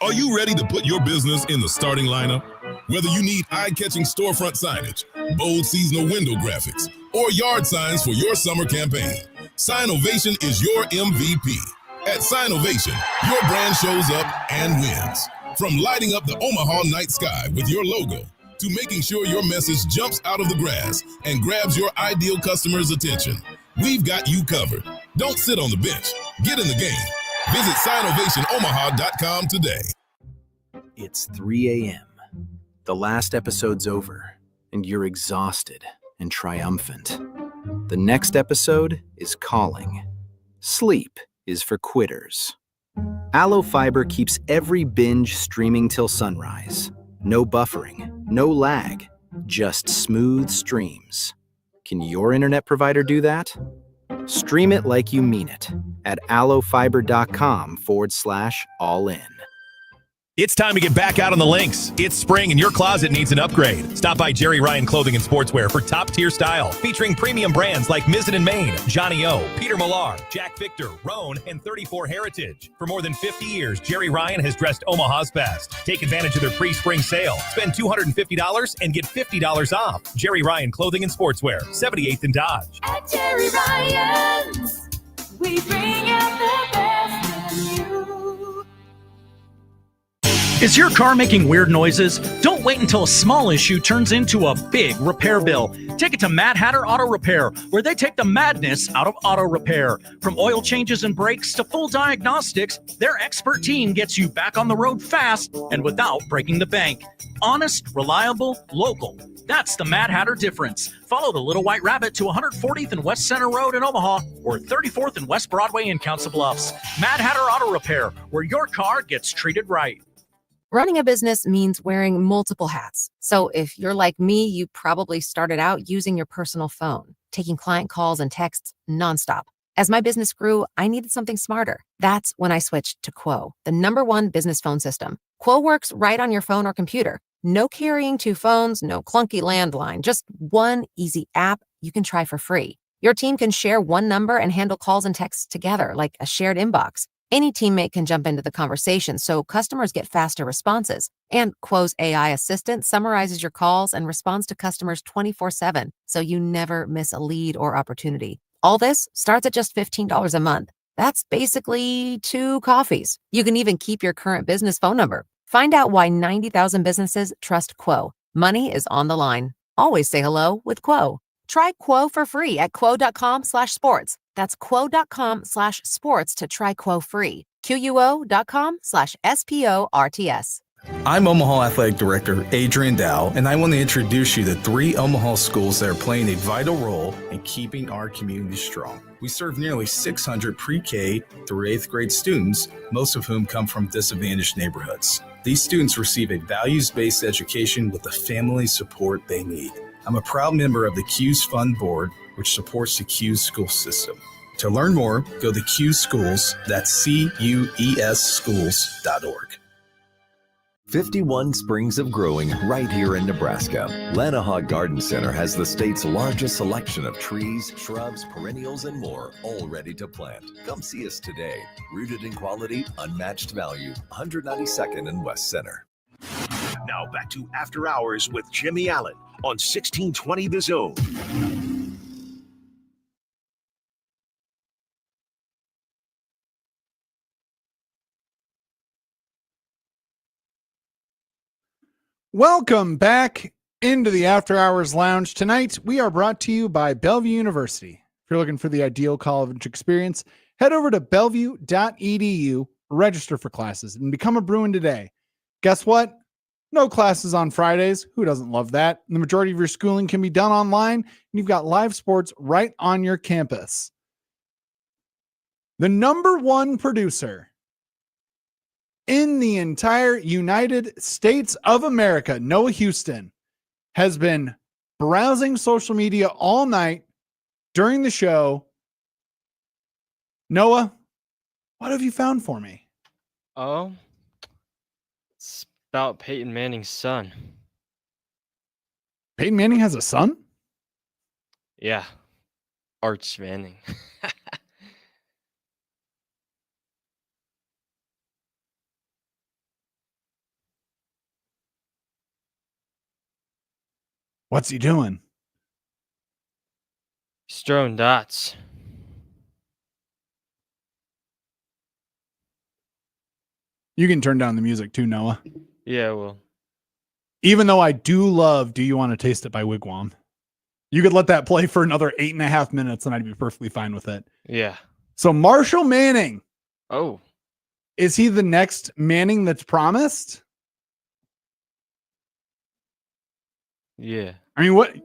G: Are you ready to put your business in the starting lineup? Whether you need eye-catching storefront signage, bold seasonal window graphics, or yard signs for your summer campaign, Signovation is your MVP. At Signovation, your brand shows up and wins. From lighting up the Omaha night sky with your logo, to making sure your message jumps out of the grass and grabs your ideal customer's attention, we've got you covered. Don't sit on the bench. Get in the game. Visit SignovationOmaha.com today.
H: It's 3 a.m. The last episode's over, and you're exhausted and triumphant. The next episode is calling. Sleep is for quitters. Aloe Fiber keeps every binge streaming till sunrise. No buffering, no lag, just smooth streams. Can your internet provider do that? Stream it like you mean it at aloefiber.com/all-in.
I: It's time to get back out on the links. It's spring and your closet needs an upgrade. Stop by Jerry Ryan Clothing and Sportswear for top-tier style, featuring premium brands like Mizzen & Main, Johnny O, Peter Millar, Jack Victor, Roan, and 34 Heritage. For more than 50 years, Jerry Ryan has dressed Omaha's best. Take advantage of their pre-spring sale. Spend $250 and get $50 off. Jerry Ryan Clothing and Sportswear, 78th and Dodge.
J: At Jerry Ryan's, we bring out the best in you.
O: Is your car making weird noises? Don't wait until a small issue turns into a big repair bill. Take it to Mad Hatter Auto Repair, where they take the madness out of auto repair. From oil changes and brakes to full diagnostics, their expert team gets you back on the road fast and without breaking the bank. Honest, reliable, local. That's the Mad Hatter difference. Follow the Little White Rabbit to 140th and West Center Road in Omaha or 34th and West Broadway in Council Bluffs. Mad Hatter Auto Repair, where your car gets treated right.
S: Running a business means wearing multiple hats. So if you're like me, you probably started out using your personal phone, taking client calls and texts nonstop. As my business grew, I needed something smarter. That's when I switched to Quo, the #1 business phone system. Quo works right on your phone or computer. No carrying 2 phones, no clunky landline, just one easy app you can try for free. Your team can share one number and handle calls and texts together like a shared inbox. Any teammate can jump into the conversation, so customers get faster responses. And Quo's AI assistant summarizes your calls and responds to customers 24/7, so you never miss a lead or opportunity. All this starts at just $15 a month. That's basically 2 coffees. You can even keep your current business phone number. Find out why 90,000 businesses trust Quo. Money is on the line. Always say hello with Quo. Try Quo for free at quo.com/sports. That's quo.com/sports to try Quo free. QUO.com/SPORTS.
T: I'm Omaha Athletic Director Adrian Dow, and I want to introduce you to 3 Omaha schools that are playing a vital role in keeping our community strong. We serve nearly 600 pre-K through 8th grade students, most of whom come from disadvantaged neighborhoods. These students receive a values-based education with the family support they need. I'm a proud member of the CUES Fund Board, which supports the CUES school system. To learn more, go to CUES Schools, that's CUES schools.org.
U: 51 springs of growing right here in Nebraska. Lanahaw Garden Center has the state's largest selection of trees, shrubs, perennials, and more, all ready to plant. Come see us today. Rooted in quality, unmatched value, 192nd and West Center.
A: Now back to After Hours with Jimmy Allen on 1620 The Zone.
B: Welcome back into the After Hours Lounge. Tonight, we are brought to you by Bellevue University. If you're looking for the ideal college experience, head over to bellevue.edu register for classes and become a Bruin today. Guess what? No classes on Fridays. Who doesn't love that? The majority of your schooling can be done online, and you've got live sports right on your campus. The number one producer in the entire United States of America, Noah Houston, has been browsing social media all night during the show. Noah, what have you found for me?
C: Oh, it's about Peyton Manning's son.
B: Peyton Manning has a son?
C: Yeah, Arch Manning.
B: What's he doing?
C: He's throwing dots.
B: You can turn down the music too, Noah.
C: Yeah, well,
B: Even though I do love Do You Want to Taste It by Wigwam. You could let that play for another 8.5 minutes and I'd be perfectly fine with it.
C: yeah.
B: So Marshall Manning.
C: Oh,
B: Is he the next Manning that's promised?
C: yeah.
B: I mean, what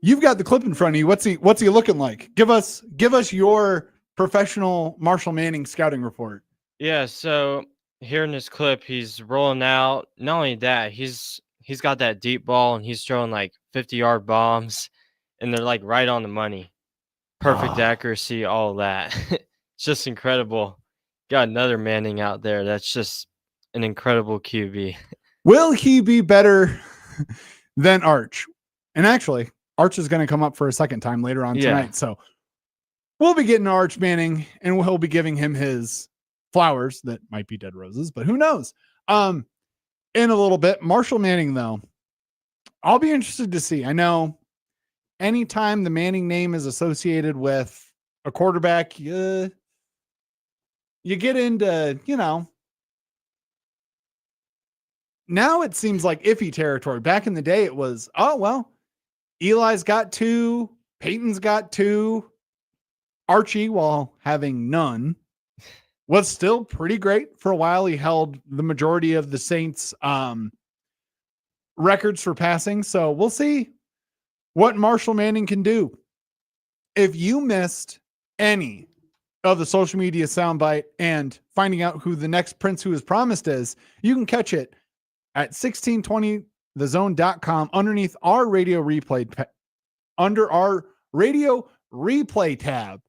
B: you've got the clip in front of you. What's he looking like? Give us your professional Marshall Manning scouting report.
C: Yeah, so here in this clip, he's rolling out. Not only that, he's got that deep ball and he's throwing like 50-yard bombs, and they're like right on the money. Perfect accuracy, all of that. It's just incredible. Got another Manning out there. That's just an incredible QB.
B: Will he be better than Arch? And actually, Arch is going to come up for a second time later on tonight. So we'll be getting Arch Manning and we'll be giving him his flowers that might be dead roses, but who knows? In a little bit. Marshall Manning, though, I'll be interested to see. I know anytime the Manning name is associated with a quarterback, you get into, now it seems like iffy territory. Back in the day, it was, oh, well, Eli's got 2, Peyton's got 2, Archie, while having none, was still pretty great for a while. He held the majority of the Saints records for passing. So we'll see what Marshall Manning can do. If you missed any of the social media soundbite and finding out who the next Prince Who Is Promised is, you can catch it at 1620thezone.com underneath our radio replay, under our radio replay tab.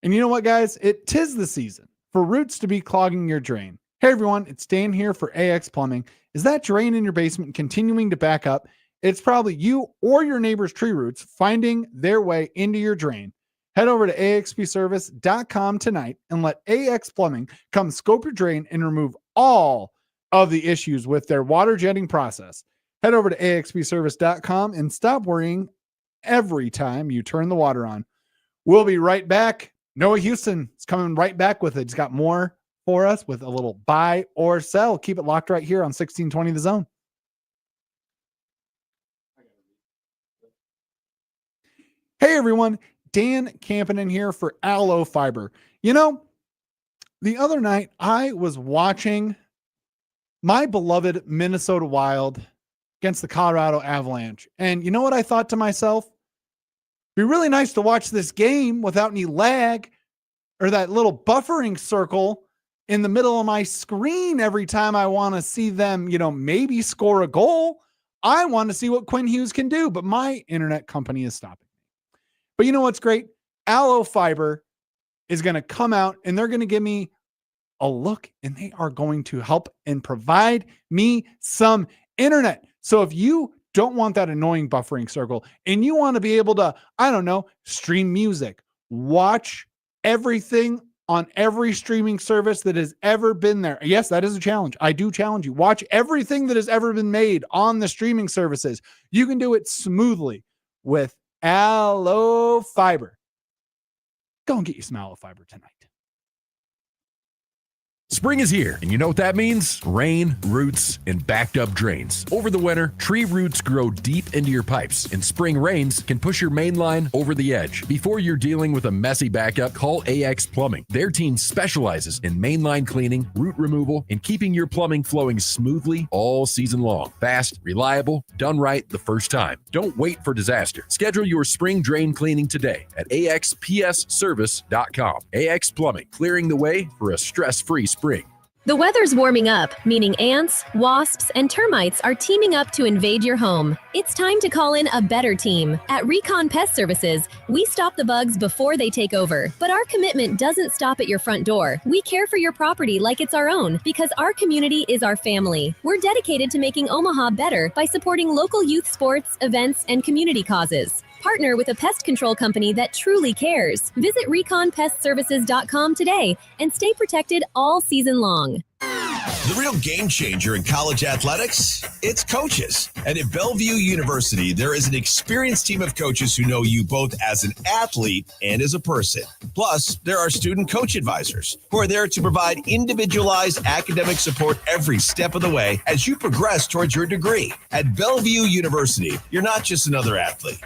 B: And you know what, guys? Tis the season for roots to be clogging your drain. Hey, everyone, it's Dan here for AX Plumbing. Is that drain in your basement continuing to back up? It's probably you or your neighbor's tree roots finding their way into your drain. Head over to axpservice.com tonight and let AX Plumbing come scope your drain and remove all of the issues with their water jetting process. Head over to axpservice.com and stop worrying every time you turn the water on. We'll be right back. Noah Houston is coming right back with it. He's got more for us with a little buy or sell. Keep it locked right here on 1620 The Zone. Hey, everyone. Dan Campanen here for Aloe Fiber. The other night I was watching my beloved Minnesota Wild against the Colorado Avalanche. And you know what I thought to myself? Be really nice to watch this game without any lag or that little buffering circle in the middle of my screen every time I want to see them, maybe score a goal. I want to see what Quinn Hughes can do, but my internet company is stopping me. But you know what's great? Aloe Fiber is going to come out and they're going to give me a look and they are going to help and provide me some internet. So if you don't want that annoying buffering circle and you want to be able to, stream music, watch everything on every streaming service that has ever been there. Yes, that is a challenge. I do challenge you. Watch everything that has ever been made on the streaming services. You can do it smoothly with Aloe Fiber. Go and get you some Aloe Fiber tonight.
A: Spring is here, and you know what that means? Rain, roots, and backed up drains. Over the winter, tree roots grow deep into your pipes, and spring rains can push your main line over the edge. Before you're dealing with a messy backup, call AX Plumbing. Their team specializes in mainline cleaning, root removal, and keeping your plumbing flowing smoothly all season long. Fast, reliable, done right the first time. Don't wait for disaster. Schedule your spring drain cleaning today at axpsservice.com. AX Plumbing, clearing the way for a stress-free spring.
E: The weather's warming up, meaning ants, wasps, and termites are teaming up to invade your home. It's time to call in a better team. At Recon Pest Services, we stop the bugs before they take over. But our commitment doesn't stop at your front door. We care for your property like it's our own because our community is our family. We're dedicated to making Omaha better by supporting local youth sports, events, and community causes. Partner with a pest control company that truly cares. Visit reconpestservices.com today and stay protected all season long.
F: The real game changer in college athletics, it's coaches. And at Bellevue University, there is an experienced team of coaches who know you both as an athlete and as a person. Plus, there are student coach advisors who are there to provide individualized academic support every step of the way as you progress towards your degree. At Bellevue University, you're not just another athlete.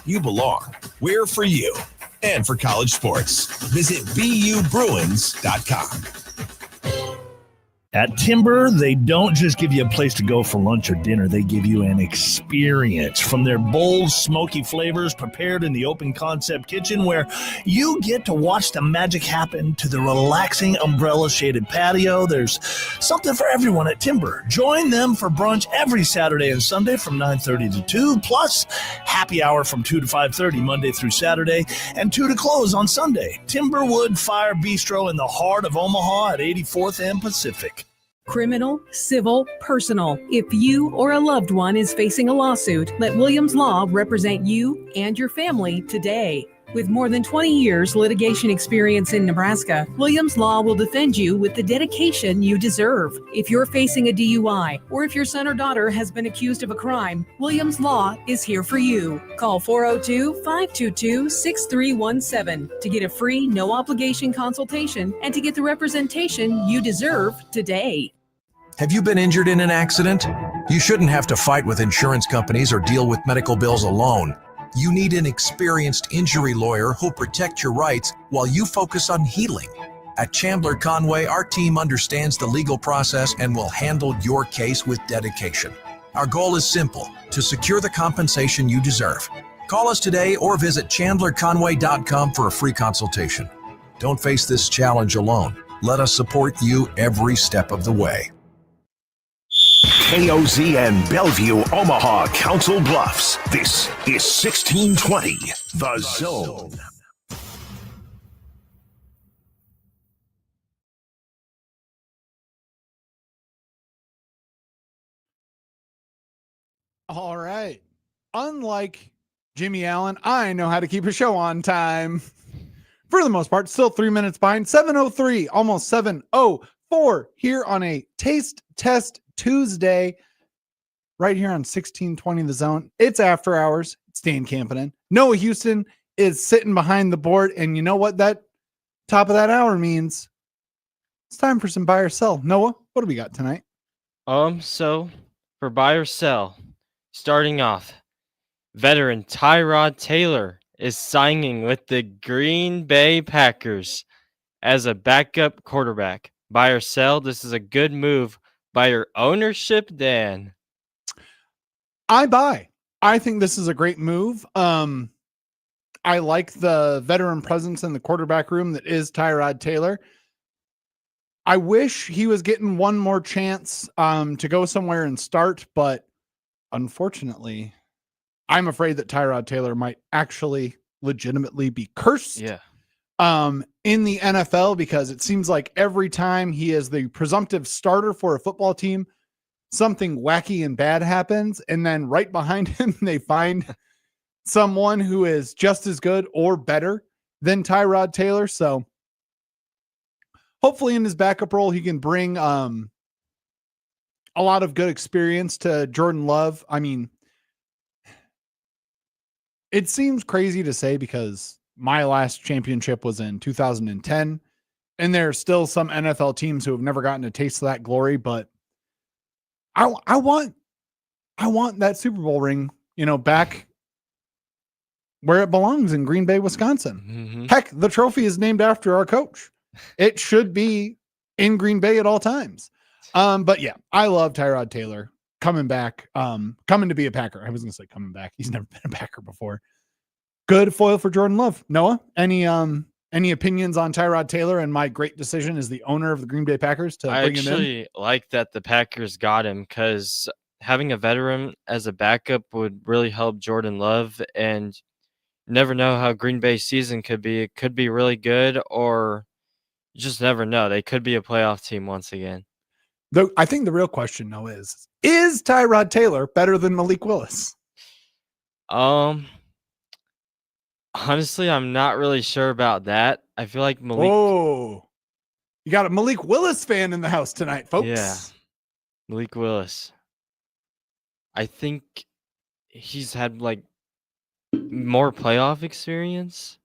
F: You belong. We're for you and for college sports. Visit BUBruins.com.
D: At Timber, they don't just give you a place to go for lunch or dinner. They give you an experience from their bold, smoky flavors prepared in the open concept kitchen where you get to watch the magic happen to the relaxing umbrella-shaded patio. There's something for everyone at Timber. Join them for brunch every Saturday and Sunday from 9:30 to 2, plus happy hour from 2 to 5:30 Monday through Saturday, and 2 to close on Sunday. Timberwood Fire Bistro in the heart of Omaha at 84th and Pacific.
N: Criminal, civil, personal. If you or a loved one is facing a lawsuit, let Williams Law represent you and your family today. With more than 20 years litigation experience in Nebraska, Williams Law will defend you with the dedication you deserve. If you're facing a DUI or if your son or daughter has been accused of a crime, Williams Law is here for you. Call 402-522-6317 to get a free, no-obligation consultation and to get the representation you deserve today.
V: Have you been injured in an accident? You shouldn't have to fight with insurance companies or deal with medical bills alone. You need an experienced injury lawyer who'll protect your rights while you focus on healing. At Chandler Conway, our team understands the legal process and will handle your case with dedication. Our goal is simple: to secure the compensation you deserve. Call us today or visit chandlerconway.com for a free consultation. Don't face this challenge alone. Let us support you every step of the way.
A: KOZ and Bellevue, Omaha, Council Bluffs. This is 1620, The Zone.
B: All right. Unlike Jimmy Allen, I know how to keep a show on time. For the most part, still 3 minutes behind. 7:03, almost 7:04 here on a Taste Test Tuesday, right here on 1620 The Zone. It's after hours. It's Dan Campanen. Noah Houston is sitting behind the board, and you know what that top of that hour means? It's time for some buy or sell. Noah, what do we got tonight?
C: So for buy or sell, starting off, veteran Tyrod Taylor is signing with the Green Bay Packers as a backup quarterback. Buy or sell, this is a good move by your ownership, Dan.
B: I buy. I think this is a great move. I like the veteran presence in the quarterback room that is Tyrod Taylor. I wish he was getting one more chance to go somewhere and start, but unfortunately, I'm afraid that Tyrod Taylor might actually legitimately be cursed.
C: Yeah.
B: In the NFL, because it seems like every time he is the presumptive starter for a football team, something wacky and bad happens. And then right behind him, they find someone who is just as good or better than Tyrod Taylor. So hopefully in his backup role, he can bring a lot of good experience to Jordan Love. I mean, it seems crazy to say because my last championship was in 2010 And there are still some NFL teams who have never gotten a taste of that glory, but I want that Super Bowl ring, back where it belongs in Green Bay, Wisconsin. Heck, the trophy is named after our coach. It should be in Green Bay at all times. But yeah, I love Tyrod Taylor coming back, coming to be a Packer. I was going to say coming back. He's never been a Packer before. Good foil for Jordan Love. Noah, any opinions on Tyrod Taylor and my great decision as the owner of the Green Bay Packers to bring him in?
C: I actually like that the Packers got him because having a veteran as a backup would really help Jordan Love, and you never know how Green Bay's season could be. It could be really good, or you just never know. They could be a playoff team once again.
B: Though I think the real question, though, is Tyrod Taylor better than Malik Willis?
C: Honestly, I'm not really sure about that. I feel like Malik.
B: Oh, you got a Malik Willis fan in the house tonight, folks.
C: Yeah, Malik Willis. I think he's had like more playoff experience.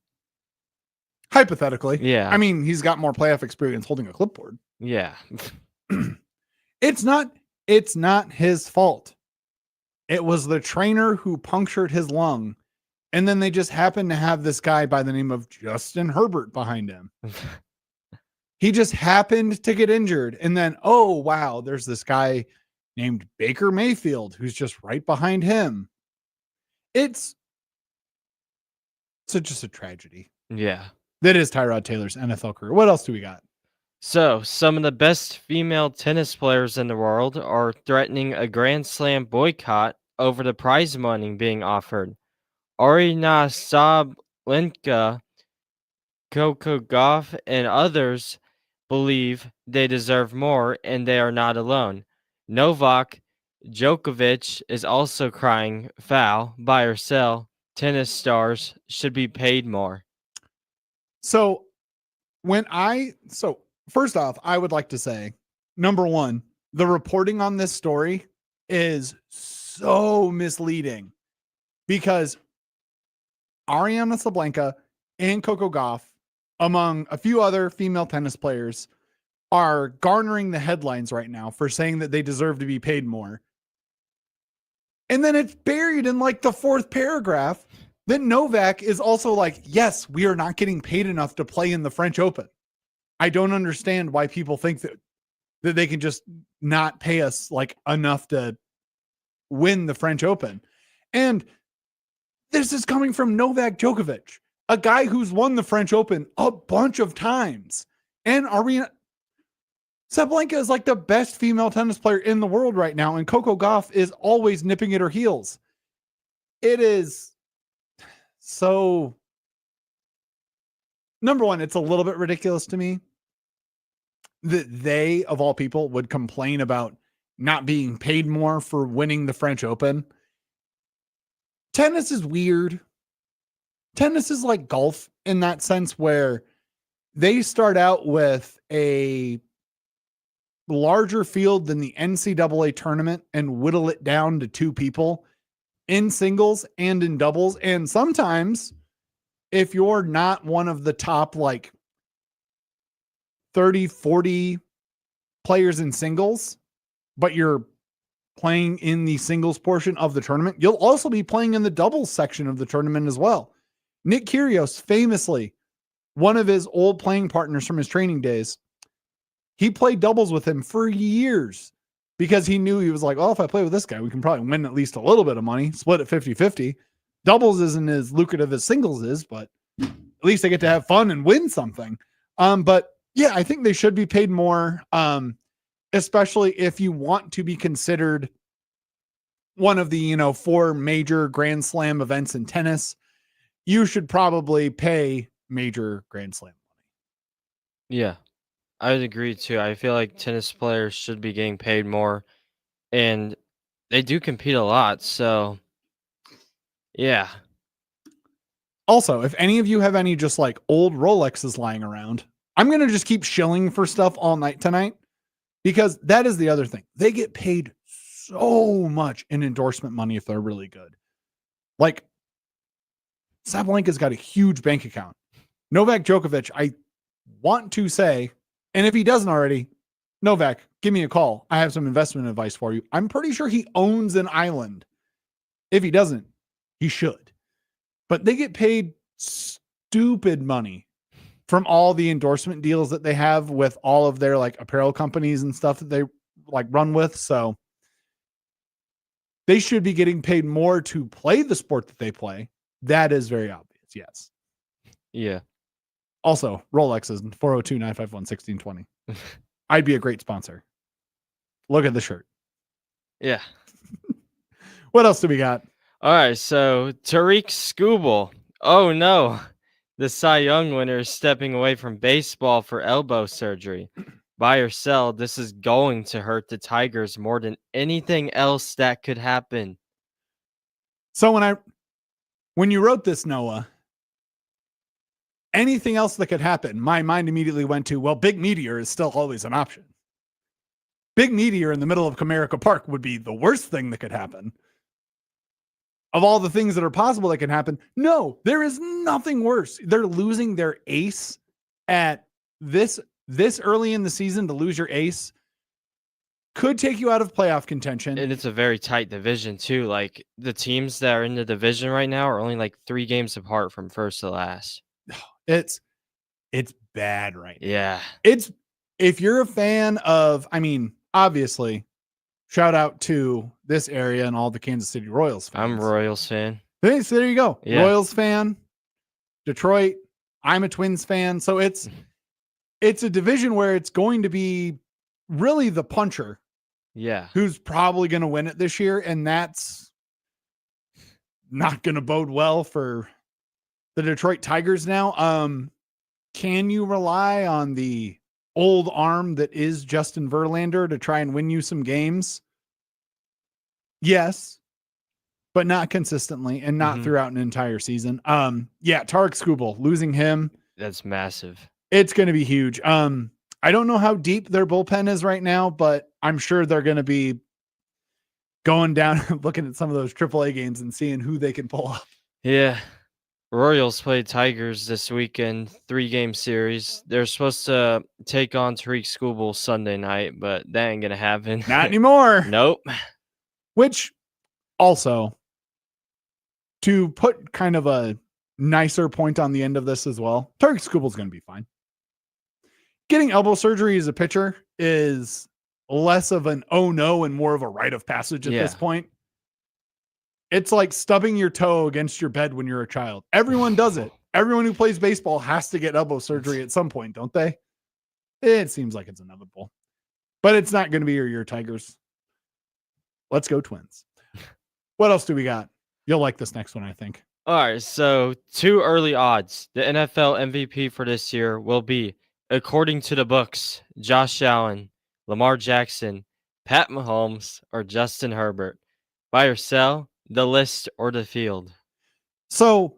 B: Hypothetically.
C: Yeah.
B: I mean, he's got more playoff experience holding a clipboard.
C: Yeah.
B: It's not his fault. It was the trainer who punctured his lung. And then they just happened to have this guy by the name of Justin Herbert behind him. He just happened to get injured. And then, oh, wow, there's this guy named Baker Mayfield who's just right behind him. It's just a tragedy.
C: Yeah.
B: That is Tyrod Taylor's NFL career. What else do we got?
C: So, some of the best female tennis players in the world are threatening a Grand Slam boycott over the prize money being offered. Aryna Sabalenka, Coco Gauff, and others believe they deserve more, and they are not alone. Novak Djokovic is also crying foul. Buy or sell. Tennis stars should be paid more.
B: So, first off, I would like to say, number one, the reporting on this story is so misleading because Aryna Sabalenka and Coco Gauff, among a few other female tennis players, are garnering the headlines right now for saying that they deserve to be paid more. And then it's buried in like the fourth paragraph that Novak is also like, yes, we are not getting paid enough to play in the French Open. I don't understand why people think that they can just not pay us like enough to win the French Open. And this is coming from Novak Djokovic, a guy who's won the French Open a bunch of times. And Aryna Sabalenka is like the best female tennis player in the world right now. And Coco Gauff is always nipping at her heels. It is so, number one, it's a little bit ridiculous to me that they, of all people, would complain about not being paid more for winning the French Open. Tennis is weird. Tennis is like golf in that sense where they start out with a larger field than the NCAA tournament and whittle it down to two people in singles and in doubles. And sometimes if you're not one of the top like 30, 40 players in singles, but you're playing in the singles portion of the tournament, you'll also be playing in the doubles section of the tournament as well. Nick Kyrgios, famously, one of his old playing partners from his training days, he played doubles with him for years because he knew, he was like, well, if I play with this guy, we can probably win at least a little bit of money, split it 50-50. Doubles isn't as lucrative as singles is, but at least they get to have fun and win something. But yeah, I think they should be paid more, especially if you want to be considered one of the, 4 major Grand Slam events in tennis. You should probably pay major Grand Slam money.
C: Yeah, I would agree too. I feel like tennis players should be getting paid more, and they do compete a lot. So, yeah.
B: Also, if any of you have any just like old Rolexes lying around, I'm going to just keep shilling for stuff all night tonight because that is the other thing. They get paid so much in endorsement money if they're really good. Like, Sabalenka's got a huge bank account. Novak Djokovic, I want to say, and if he doesn't already, Novak, give me a call. I have some investment advice for you. I'm pretty sure he owns an island. If he doesn't, he should. But they get paid stupid money from all the endorsement deals that they have with all of their like apparel companies and stuff that they like run with. So they should be getting paid more to play the sport that they play. That is very obvious. Yes.
C: Yeah.
B: Also, Rolexes 402-951-1620. I'd be a great sponsor. Look at the shirt.
C: Yeah.
B: What else do we got?
C: All right. So Tariq Skubal. Oh no. The Cy Young winner is stepping away from baseball for elbow surgery. Buy or sell, this is going to hurt the Tigers more than anything else that could happen.
B: So when you wrote this, Noah, anything else that could happen, my mind immediately went to, well, Big Meteor is still always an option. Big Meteor in the middle of Comerica Park would be the worst thing that could happen. Of all the things that are possible that can happen, no, there is nothing worse. They're losing their ace at this early in the season. To lose your ace could take you out of playoff contention.
C: And it's a very tight division too. Like the teams that are in the division right now are only like 3 games apart from first to last.
B: It's bad right now.
C: Yeah.
B: If you're a fan of, I mean, obviously, shout out to this area and all the Kansas City Royals fans.
C: I'm a Royals fan.
B: So there you go.
C: Yeah.
B: Royals fan, Detroit. I'm a Twins fan. So it's a division where it's going to be really the puncher.
C: Yeah.
B: Who's probably going to win it this year. And that's not going to bode well for the Detroit Tigers now. Can you rely on the old arm that is Justin Verlander to try and win you some games? Yes, but not consistently and not throughout an entire season. Yeah, Tariq Skubal, losing him.
C: That's massive.
B: It's going to be huge. I don't know how deep their bullpen is right now, but I'm sure they're going to be going down and looking at some of those AAA games and seeing who they can pull up.
C: Yeah. Royals played Tigers this weekend, 3-game series. They're supposed to take on Tariq Skubal Sunday night, but that ain't going to happen.
B: Not anymore.
C: Nope.
B: Which also, to put kind of a nicer point on the end of this as well, Tariq Skubal is going to be fine. Getting elbow surgery as a pitcher is less of an oh no and more of a rite of passage at this point. It's like stubbing your toe against your bed when you're a child. Everyone does it. Everyone who plays baseball has to get elbow surgery at some point, don't they? It seems like it's inevitable. But it's not going to be your Tigers. Let's go Twins. What else do we got? You'll like this next one, I think.
C: All right, so 2 early odds. The NFL MVP for this year will be, according to the books, Josh Allen, Lamar Jackson, Pat Mahomes, or Justin Herbert. Buy or sell, the list or the field.
B: So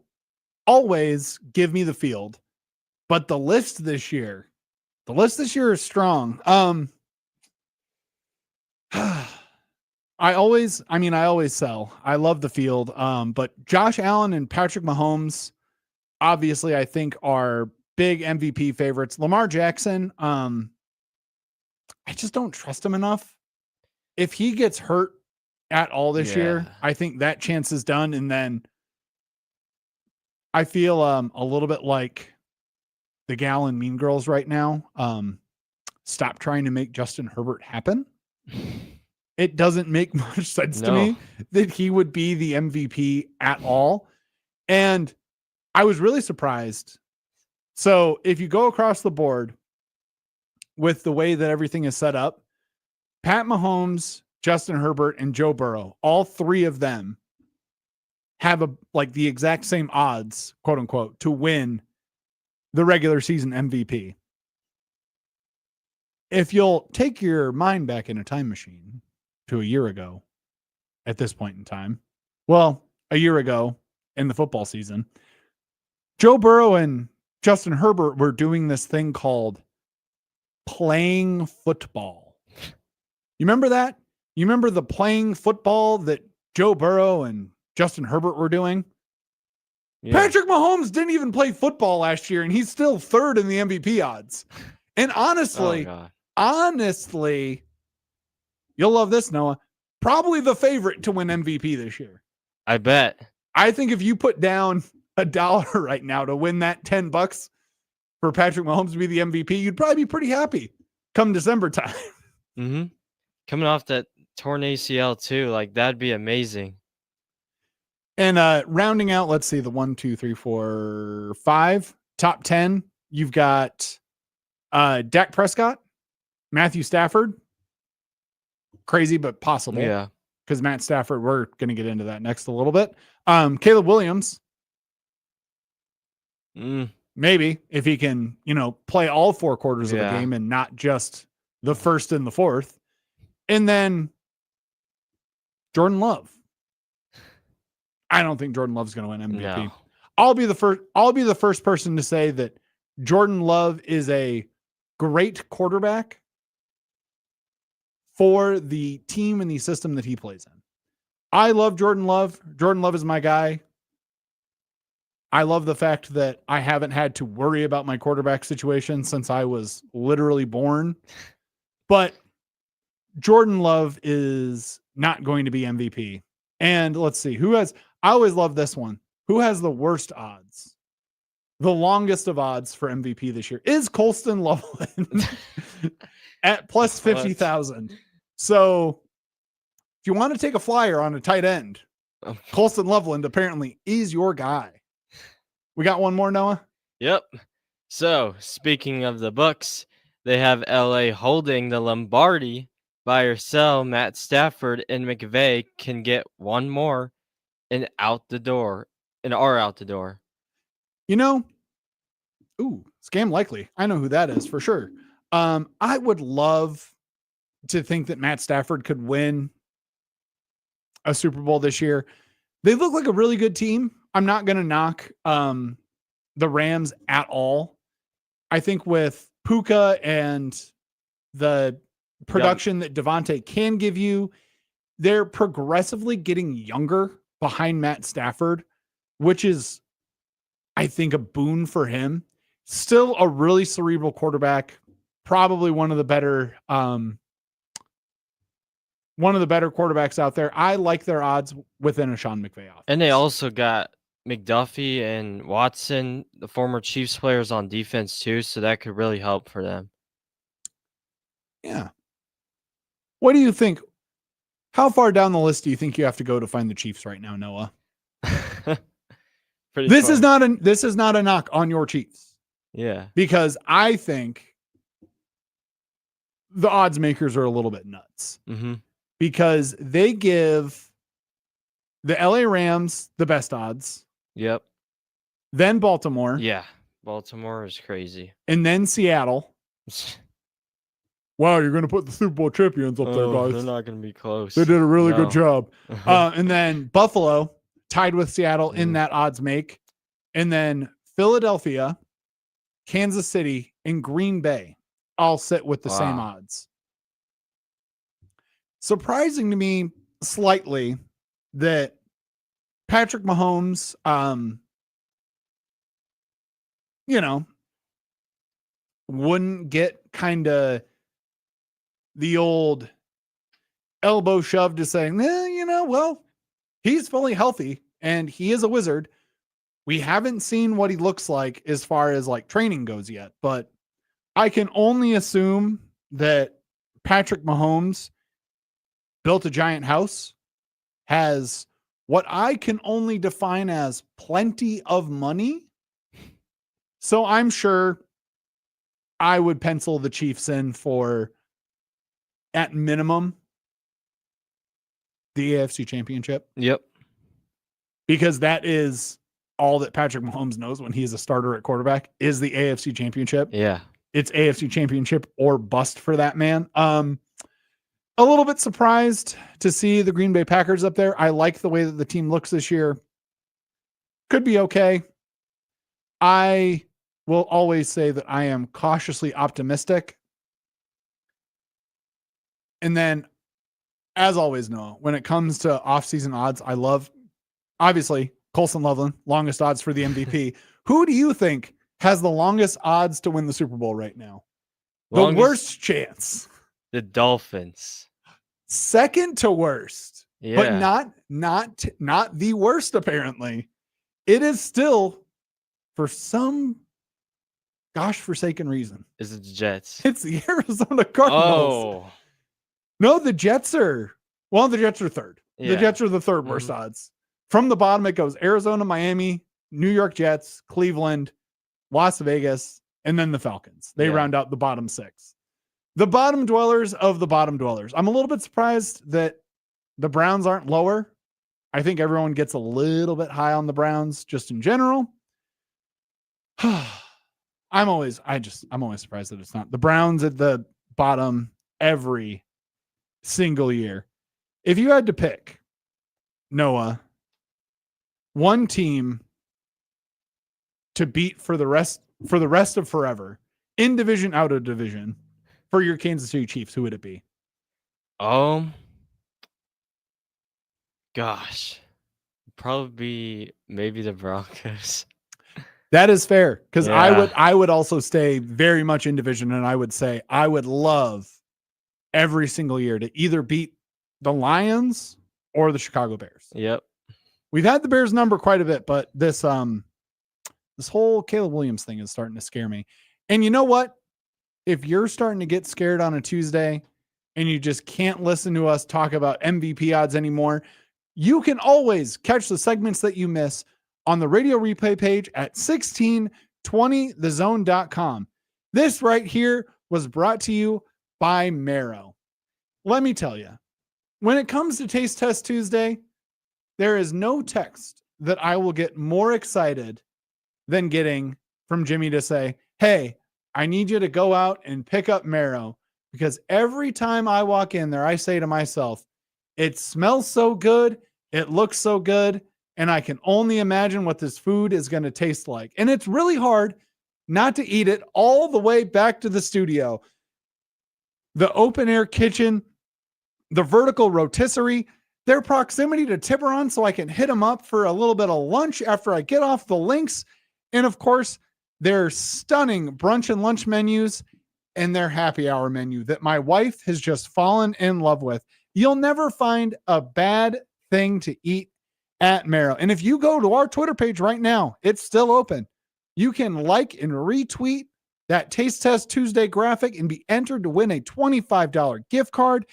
B: always give me the field, but the list this year is strong. I always sell. I love the field. But Josh Allen and Patrick Mahomes, obviously, I think are big MVP favorites. Lamar Jackson, I just don't trust him enough. If he gets hurt at all this year, I think that chance is done. And then I feel a little bit like the gal in Mean Girls right now. Stop trying to make Justin Herbert happen. It doesn't make much sense to me that he would be the MVP at all. And I was really surprised. So if you go across the board with the way that everything is set up, Pat Mahomes, Justin Herbert, and Joe Burrow, all 3 of them have the exact same odds, quote unquote, to win the regular season MVP. If you'll take your mind back in a time machine to a year ago at this point in time, well, a year ago in the football season, Joe Burrow and Justin Herbert were doing this thing called playing football. You remember that? You remember the playing football that Joe Burrow and Justin Herbert were doing?
C: Yeah.
B: Patrick Mahomes didn't even play football last year, and he's still third in the MVP odds. And honestly, you'll love this, Noah. Probably the favorite to win MVP this year.
C: I bet.
B: I think if you put down $1 right now to win that $10 for Patrick Mahomes to be the MVP, you'd probably be pretty happy come December time.
C: Mm-hmm. Coming off that torn ACL too, like that'd be amazing.
B: And rounding out, let's see, the 1, 2, 3, 4, 5 top 10. You've got Dak Prescott, Matthew Stafford. Crazy, but possible.
C: Yeah.
B: Because Matt Stafford, we're going to get into that next a little bit. Caleb Williams. Maybe if he can, play all 4 quarters of the game and not just the first and the fourth. And then Jordan Love. I don't think Jordan Love's going to win MVP.
C: No.
B: I'll be the first person to say that Jordan Love is a great quarterback for the team and the system that he plays in. I love Jordan Love. Jordan Love is my guy. I love the fact that I haven't had to worry about my quarterback situation since I was literally born. But Jordan Love is not going to be MVP. And let's see, I always love this one. Who has the worst odds? The longest of odds for MVP this year is Colston Loveland at plus 50,000. So if you want to take a flyer on a tight end, Colston Loveland apparently is your guy. We got one more, Noah?
C: Yep. So speaking of the Bucks, they have LA holding the Lombardi. Buy or sell, Matt Stafford and McVay can get one more and are out the door.
B: Scam Likely. I know who that is for sure. I would love to think that Matt Stafford could win a Super Bowl this year. They look like a really good team. I'm not going to knock the Rams at all. I think with Puka and the production that Devontae can give you, they're progressively getting younger behind Matt Stafford, which is, I think, a boon for him. Still a really cerebral quarterback, probably one of the better quarterbacks out there. I like their odds within a Sean McVay offense.
C: And they also got McDuffie and Watson, the former Chiefs players, on defense too, so that could really help for them.
B: Yeah. What do you think? How far down the list do you think you have to go to find the Chiefs right now, Noah? This is not a knock on your Chiefs.
C: Yeah.
B: Because I think the odds makers are a little bit nuts.
C: Mm-hmm.
B: Because they give the LA Rams the best odds.
C: Yep.
B: Then Baltimore.
C: Yeah. Baltimore is crazy.
B: And then Seattle. Wow, you're going to put the Super Bowl champions up there, guys.
C: They're not going to be close.
B: They did a really good job. And then Buffalo tied with Seattle in that odds make. And then Philadelphia, Kansas City, and Green Bay all sit with the same odds. Surprising to me slightly that Patrick Mahomes, wouldn't get kind of the old elbow shove to saying, well, he's fully healthy and he is a wizard. We haven't seen what he looks like as far as like training goes yet, but I can only assume that Patrick Mahomes built a giant house, has what I can only define as plenty of money. So I'm sure I would pencil the Chiefs in for, at minimum, the AFC Championship.
C: Yep.
B: Because that is all that Patrick Mahomes knows when he's a starter at quarterback is the AFC Championship.
C: Yeah.
B: It's AFC Championship or bust for that man. A little bit surprised to see the Green Bay Packers up there. I like the way that the team looks this year. Could be okay. I will always say that I am cautiously optimistic. And then, as always, Noah, when it comes to off-season odds, I love, obviously, Colson Loveland, longest odds for the MVP. Who do you think has the longest odds to win the Super Bowl right now? The worst chance.
C: The Dolphins.
B: Second to worst.
C: Yeah.
B: But not the worst, apparently. It is still, for some gosh-forsaken reason.
C: Is it the Jets?
B: It's the Arizona Cardinals.
C: Oh.
B: No, the Jets are third.
C: Yeah.
B: The Jets are the third worst odds. From the bottom, it goes Arizona, Miami, New York Jets, Cleveland, Las Vegas, and then the Falcons. They round out the bottom 6. The bottom dwellers of the bottom dwellers. I'm a little bit surprised that the Browns aren't lower. I think everyone gets a little bit high on the Browns just in general. I'm always surprised that it's not. The Browns at the bottom every single year. If you had to pick, Noah, one team to beat for the rest of forever, in division, out of division, for your Kansas City Chiefs, who would it be?
C: Gosh. Probably maybe the Broncos.
B: That is fair, because
C: Yeah.
B: I would also stay very much in division, and I would say I would love every single year to either beat the Lions or the Chicago Bears.
C: Yep.
B: We've had the Bears number quite a bit, but this whole Caleb Williams thing is starting to scare me. And you know what? If you're starting to get scared on a Tuesday and you just can't listen to us talk about MVP odds anymore, you can always catch the segments that you miss on the radio replay page at 1620thezone.com. This right here was brought to you by Marrow. Let me tell you, when it comes to Taste Test Tuesday, there is no text that I will get more excited than getting from Jimmy to say, hey, I need you to go out and pick up Marrow, because every time I walk in there, I say to myself, it smells so good, it looks so good, and I can only imagine what this food is going to taste like. And it's really hard not to eat it all the way back to the studio. The open air kitchen, the vertical rotisserie, their proximity to Tiburon, so I can hit them up for a little bit of lunch after I get off the links. And of course, their stunning brunch and lunch menus and their happy hour menu that my wife has just fallen in love with. You'll never find a bad thing to eat at Marrow. And if you go to our Twitter page right now, it's still open. You can like and retweet that Taste Test Tuesday graphic and be entered to win a $25 gift card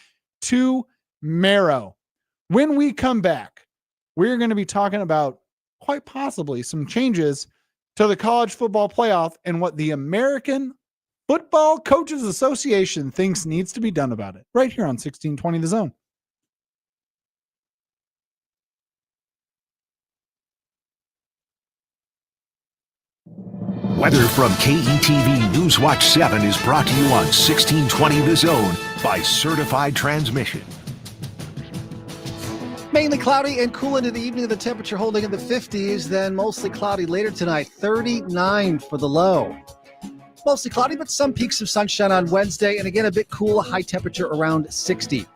B: to Marrow. When we come back, we're going to be talking about quite possibly some changes to the college football playoff and what the American Football Coaches Association thinks needs to be done about it. Right here on 1620 The Zone.
A: Weather from KETV Newswatch 7 is brought to you on 1620 The Zone by Certified Transmission.
K: Mainly cloudy and cool into the evening. The temperature holding in the 50s, then mostly cloudy later tonight. 39 for the low. Mostly cloudy, but some peaks of sunshine on Wednesday. And again, a bit cool, high temperature around 60.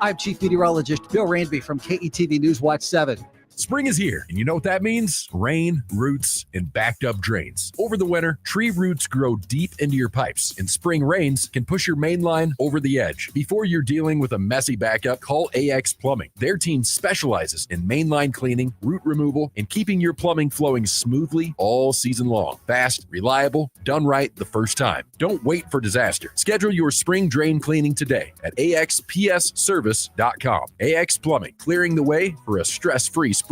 K: I'm Chief Meteorologist Bill Rainby from KETV Newswatch 7.
I: Spring is here, and you know what that means? Rain, roots, and backed up drains. Over the winter, tree roots grow deep into your pipes, and spring rains can push your main line over the edge. Before you're dealing with a messy backup, call AX Plumbing. Their team specializes in mainline cleaning, root removal, and keeping your plumbing flowing smoothly all season long. Fast, reliable, done right the first time. Don't wait for disaster. Schedule your spring drain cleaning today at axpsservice.com. AX Plumbing, clearing the way for a stress-free spring.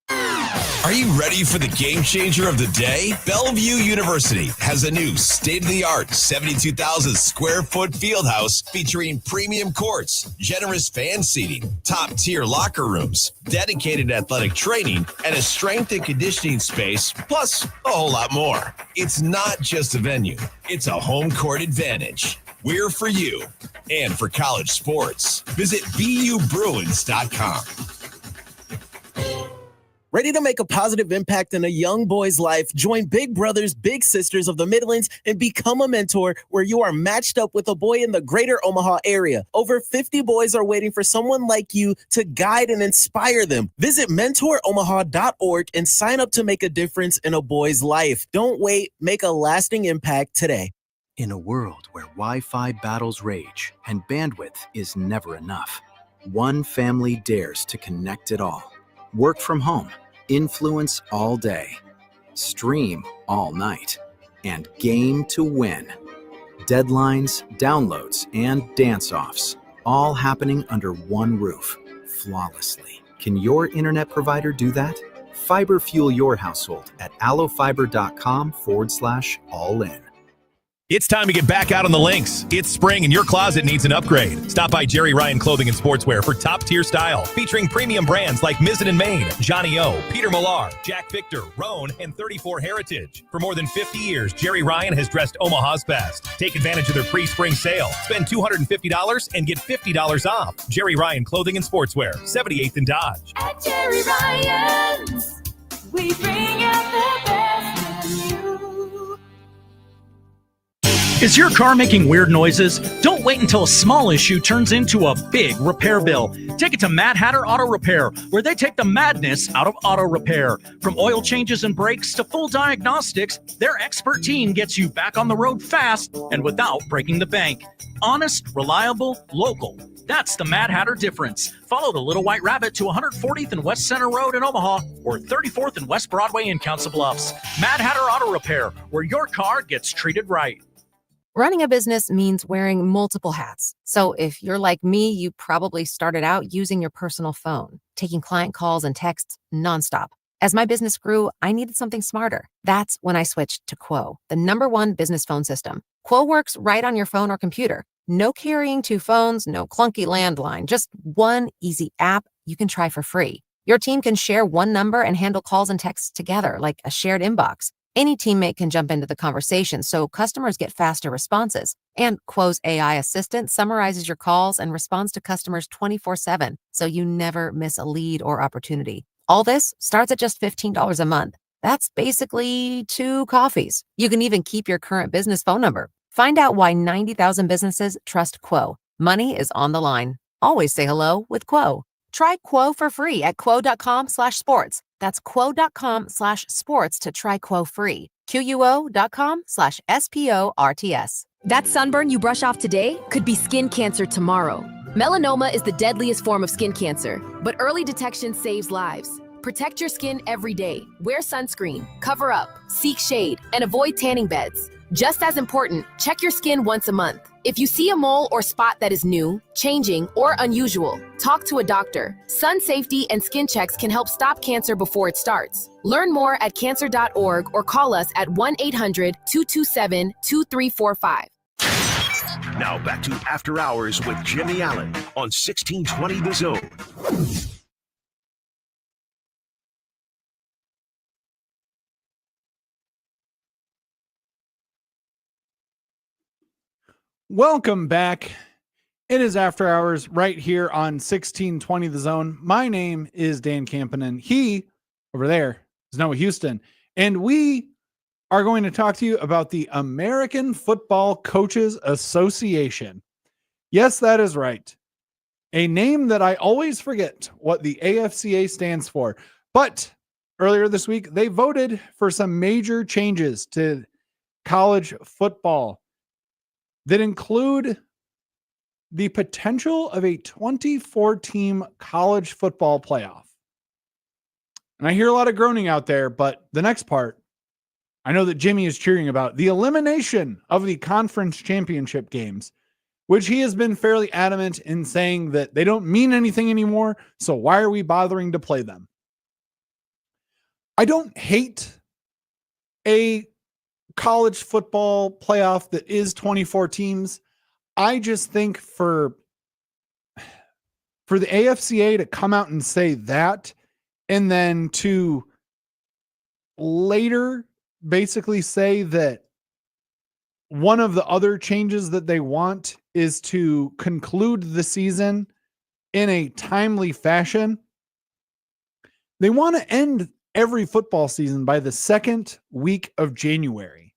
F: Are you ready for the game changer of the day? Bellevue University has a new state-of-the-art 72,000 square foot field house featuring premium courts, generous fan seating, top-tier locker rooms, dedicated athletic training, and a strength and conditioning space, plus a whole lot more. It's not just a venue, it's a home court advantage. We're for you and for college sports. Visit BUBruins.com.
L: Ready to make a positive impact in a young boy's life? Join Big Brothers Big Sisters of the Midlands and become a mentor where you are matched up with a boy in the greater Omaha area. Over 50 boys are waiting for someone like you to guide and inspire them. Visit mentoromaha.org and sign up to make a difference in a boy's life. Don't wait. Make a lasting impact today.
H: In a world where Wi-Fi battles rage and bandwidth is never enough, one family dares to connect it all. Work from home, influence all day, stream all night, and game to win. Deadlines, downloads, and dance-offs, all happening under one roof, flawlessly. Can your internet provider do that? Fiber fuel your household at allofiber.com/all-in.
I: It's time to get back out on the links. It's spring and your closet needs an upgrade. Stop by Jerry Ryan Clothing and Sportswear for top-tier style, featuring premium brands like Mizzen & Main, Johnny O, Peter Millar, Jack Victor, Roan, and 34 Heritage. For more than 50 years, Jerry Ryan has dressed Omaha's best. Take advantage of their pre-spring sale. Spend $250 and get $50 off. Jerry Ryan Clothing and Sportswear, 78th and Dodge.
J: At Jerry Ryan's, we bring out the best in you.
O: Is your car making weird noises? Don't wait until a small issue turns into a big repair bill. Take it to Mad Hatter Auto Repair, where they take the madness out of auto repair. From oil changes and brakes to full diagnostics, their expert team gets you back on the road fast and without breaking the bank. Honest, reliable, local. That's the Mad Hatter difference. Follow the Little White Rabbit to 140th and West Center Road in Omaha or 34th and West Broadway in Council Bluffs. Mad Hatter Auto Repair, where your car gets treated right.
S: Running a business means wearing multiple hats. So if you're like me, you probably started out using your personal phone, taking client calls and texts nonstop. As my business grew, I needed something smarter. That's when I switched to Quo, the #1 business phone system. Quo works right on your phone or computer. No carrying 2 phones, no clunky landline, just one easy app you can try for free. Your team can share one number and handle calls and texts together like a shared inbox. Any teammate can jump into the conversation, so customers get faster responses. And Quo's AI assistant summarizes your calls and responds to customers 24/7, so you never miss a lead or opportunity. All this starts at just $15 a month. That's basically 2 coffees. You can even keep your current business phone number. Find out why 90,000 businesses trust Quo. Money is on the line. Always say hello with Quo. Try Quo for free at quo.com/sports. That's quo.com/sports to try Quo free. QUO.com/SPORTS.
M: That sunburn you brush off today could be skin cancer tomorrow. Melanoma is the deadliest form of skin cancer, but early detection saves lives. Protect your skin every day. Wear sunscreen, cover up, seek shade, and avoid tanning beds. Just as important, check your skin once a month. If you see a mole or spot that is new, changing, or unusual, talk to a doctor. Sun safety and skin checks can help stop cancer before it starts. Learn more at cancer.org or call us at 1-800-227-2345.
A: Now back to After Hours with Jimmy Allen on 1620 The Zone.
B: Welcome back. It is After Hours right here on 1620 The Zone. My name is Dan Campanen. He, over there, is Noah Houston. And we are going to talk to you about the American Football Coaches Association. Yes, that is right. A name that I always forget what the AFCA stands for. But earlier this week, they voted for some major changes to college football that include the potential of a 24-team college football playoff. And I hear a lot of groaning out there, but the next part, I know that Jimmy is cheering about the elimination of the conference championship games, which he has been fairly adamant in saying that they don't mean anything anymore, so why are we bothering to play them? I don't hate a college football playoff that is 24 teams. I just think for the AFCA to come out and say that, and then to later basically say that one of the other changes that they want is to conclude the season in a timely fashion, They want to end every football season by the second week of January,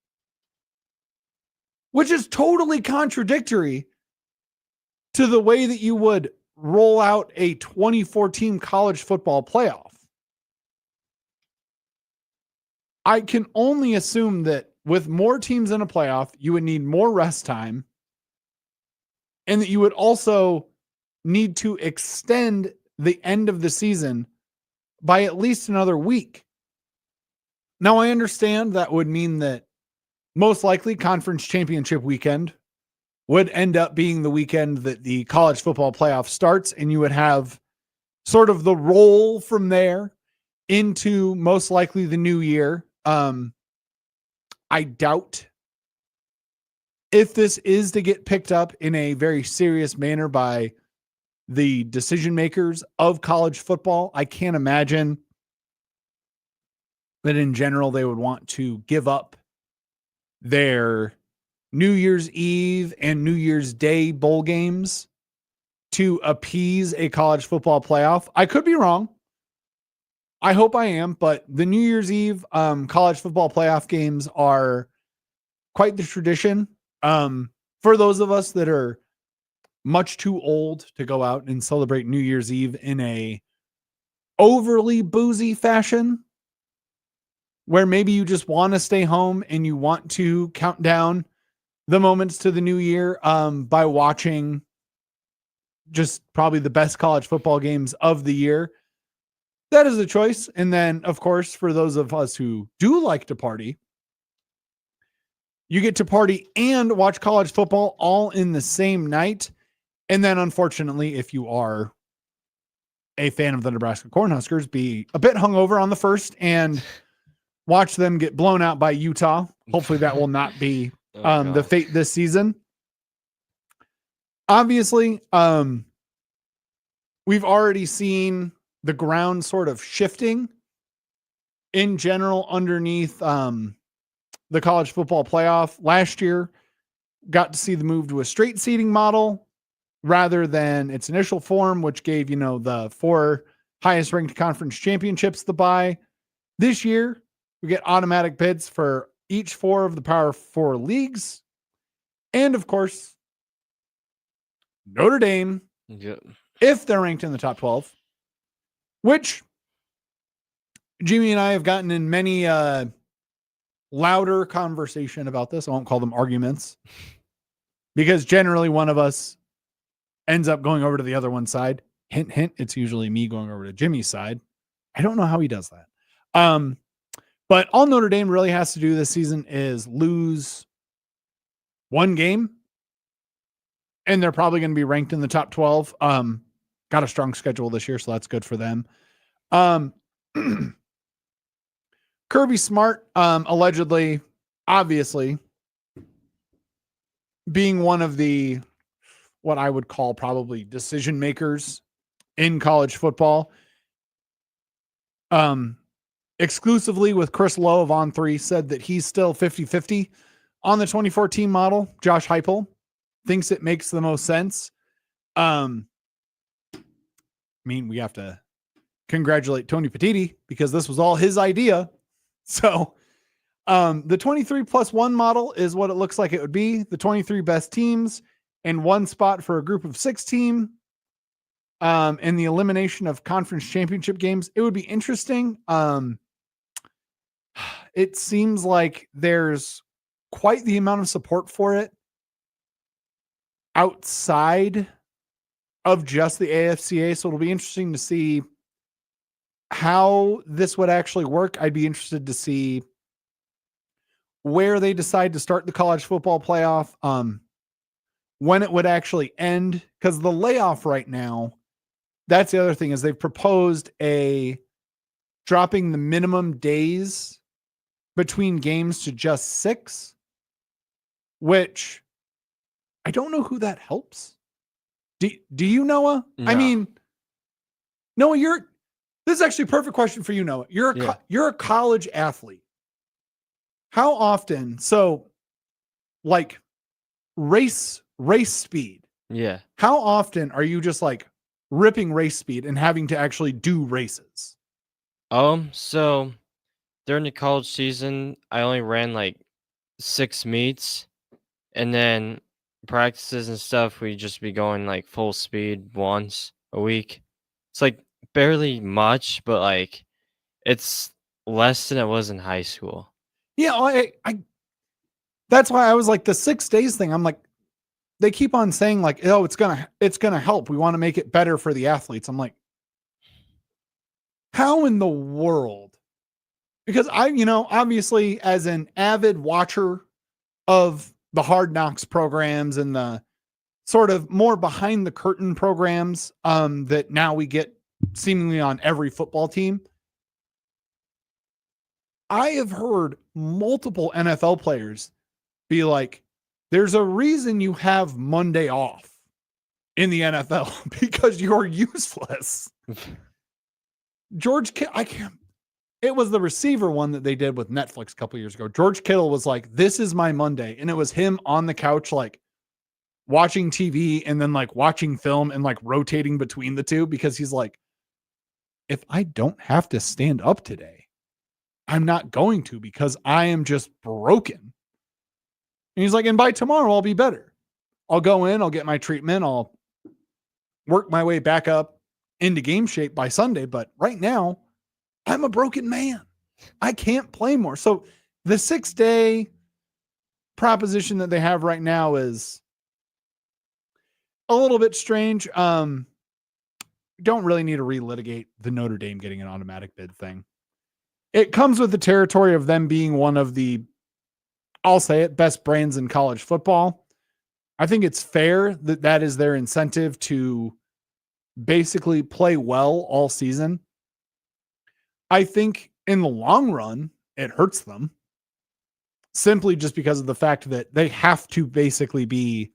B: which is totally contradictory to the way that you would roll out a 24-team college football playoff. I can only assume that with more teams in a playoff, you would need more rest time, and that you would also need to extend the end of the season by at least another week. Now, I understand that would mean that most likely conference championship weekend would end up being the weekend that the college football playoff starts, and you would have sort of the roll from there into most likely the new year. I doubt if this is to get picked up in a very serious manner by the decision makers of college football. I can't imagine that in general they would want to give up their New Year's Eve and New Year's Day bowl games to appease a college football playoff. I could be wrong. I hope I am, but the New Year's Eve college football playoff games are quite the tradition. For those of us that are much too old to go out and celebrate New Year's Eve in a overly boozy fashion, where maybe you just want to stay home and you want to count down the moments to the new year by watching just probably the best college football games of the year. That is a choice. And then, of course, for those of us who do like to party, you get to party and watch college football all in the same night. And then, unfortunately, if you are a fan of the Nebraska Cornhuskers, be a bit hungover on the first and watch them get blown out by Utah. Hopefully that will not be the fate this season. Obviously, we've already seen the ground sort of shifting in general underneath the college football playoff. Last year, got to see the move to a straight seeding model rather than its initial form, which gave, the 4 highest ranked conference championships the bye. This year, we get automatic bids for each 4 of the Power 4 leagues. And of course, Notre Dame, if they're ranked in the top 12, which Jimmy and I have gotten in many louder conversation about this. I won't call them arguments, because generally one of us ends up going over to the other one's side. Hint, hint. It's usually me going over to Jimmy's side. I don't know how he does that. But all Notre Dame really has to do this season is lose one game, and they're probably going to be ranked in the top 12. Got a strong schedule this year, so that's good for them. Kirby Smart, allegedly, obviously, being one of the, what I would call probably decision makers in college football, exclusively with Chris Lowe of On3, said that he's still 50-50 on the 2014 model. Josh Heupel thinks it makes the most sense. I mean, we have to congratulate Tony Petitti because this was all his idea. So the 23+1 model is what it looks like it would be. The 23 best teams and 1 spot for a group of 6 team. And the elimination of conference championship games. It would be interesting. It seems like there's quite the amount of support for it outside of just the AFCA. So it'll be interesting to see how this would actually work. I'd be interested to see where they decide to start the college football playoff, when it would actually end, because the layoff right now, that's the other thing, is they've proposed dropping the minimum days between games to just 6, which I don't know who that helps. Do you, Noah? No. I mean, Noah, this is actually a perfect question for you, Noah. You're a college athlete. How often, like race speed.
C: Yeah.
B: How often are you just like ripping race speed and having to actually do races?
C: So during the college season, I only ran like 6 meets, and then practices and stuff, we just be going like full speed once a week. It's like barely much, but like it's less than it was in high school.
B: Yeah, I that's why I was like the 6 days thing. I'm like, they keep on saying like, oh, it's gonna help. We want to make it better for the athletes. I'm like, how in the world? Because obviously as an avid watcher of the Hard Knocks programs and the sort of more behind the curtain programs that now we get seemingly on every football team, I have heard multiple NFL players be like, there's a reason you have Monday off in the NFL because you're useless. It was the receiver one that they did with Netflix a couple years ago. George Kittle was like, this is my Monday. And it was him on the couch, like watching TV and then like watching film and like rotating between the two, because he's like, if I don't have to stand up today, I'm not going to, because I am just broken. And he's like, and by tomorrow, I'll be better. I'll go in, I'll get my treatment, I'll work my way back up into game shape by Sunday. But right now, I'm a broken man. I can't play more. So the 6-day proposition that they have right now is a little bit strange. Don't really need to relitigate the Notre Dame getting an automatic bid thing. It comes with the territory of them being one of the, I'll say it, best brands in college football. I think it's fair that that is their incentive to basically play well all season. I think in the long run, it hurts them simply just because of the fact that they have to basically be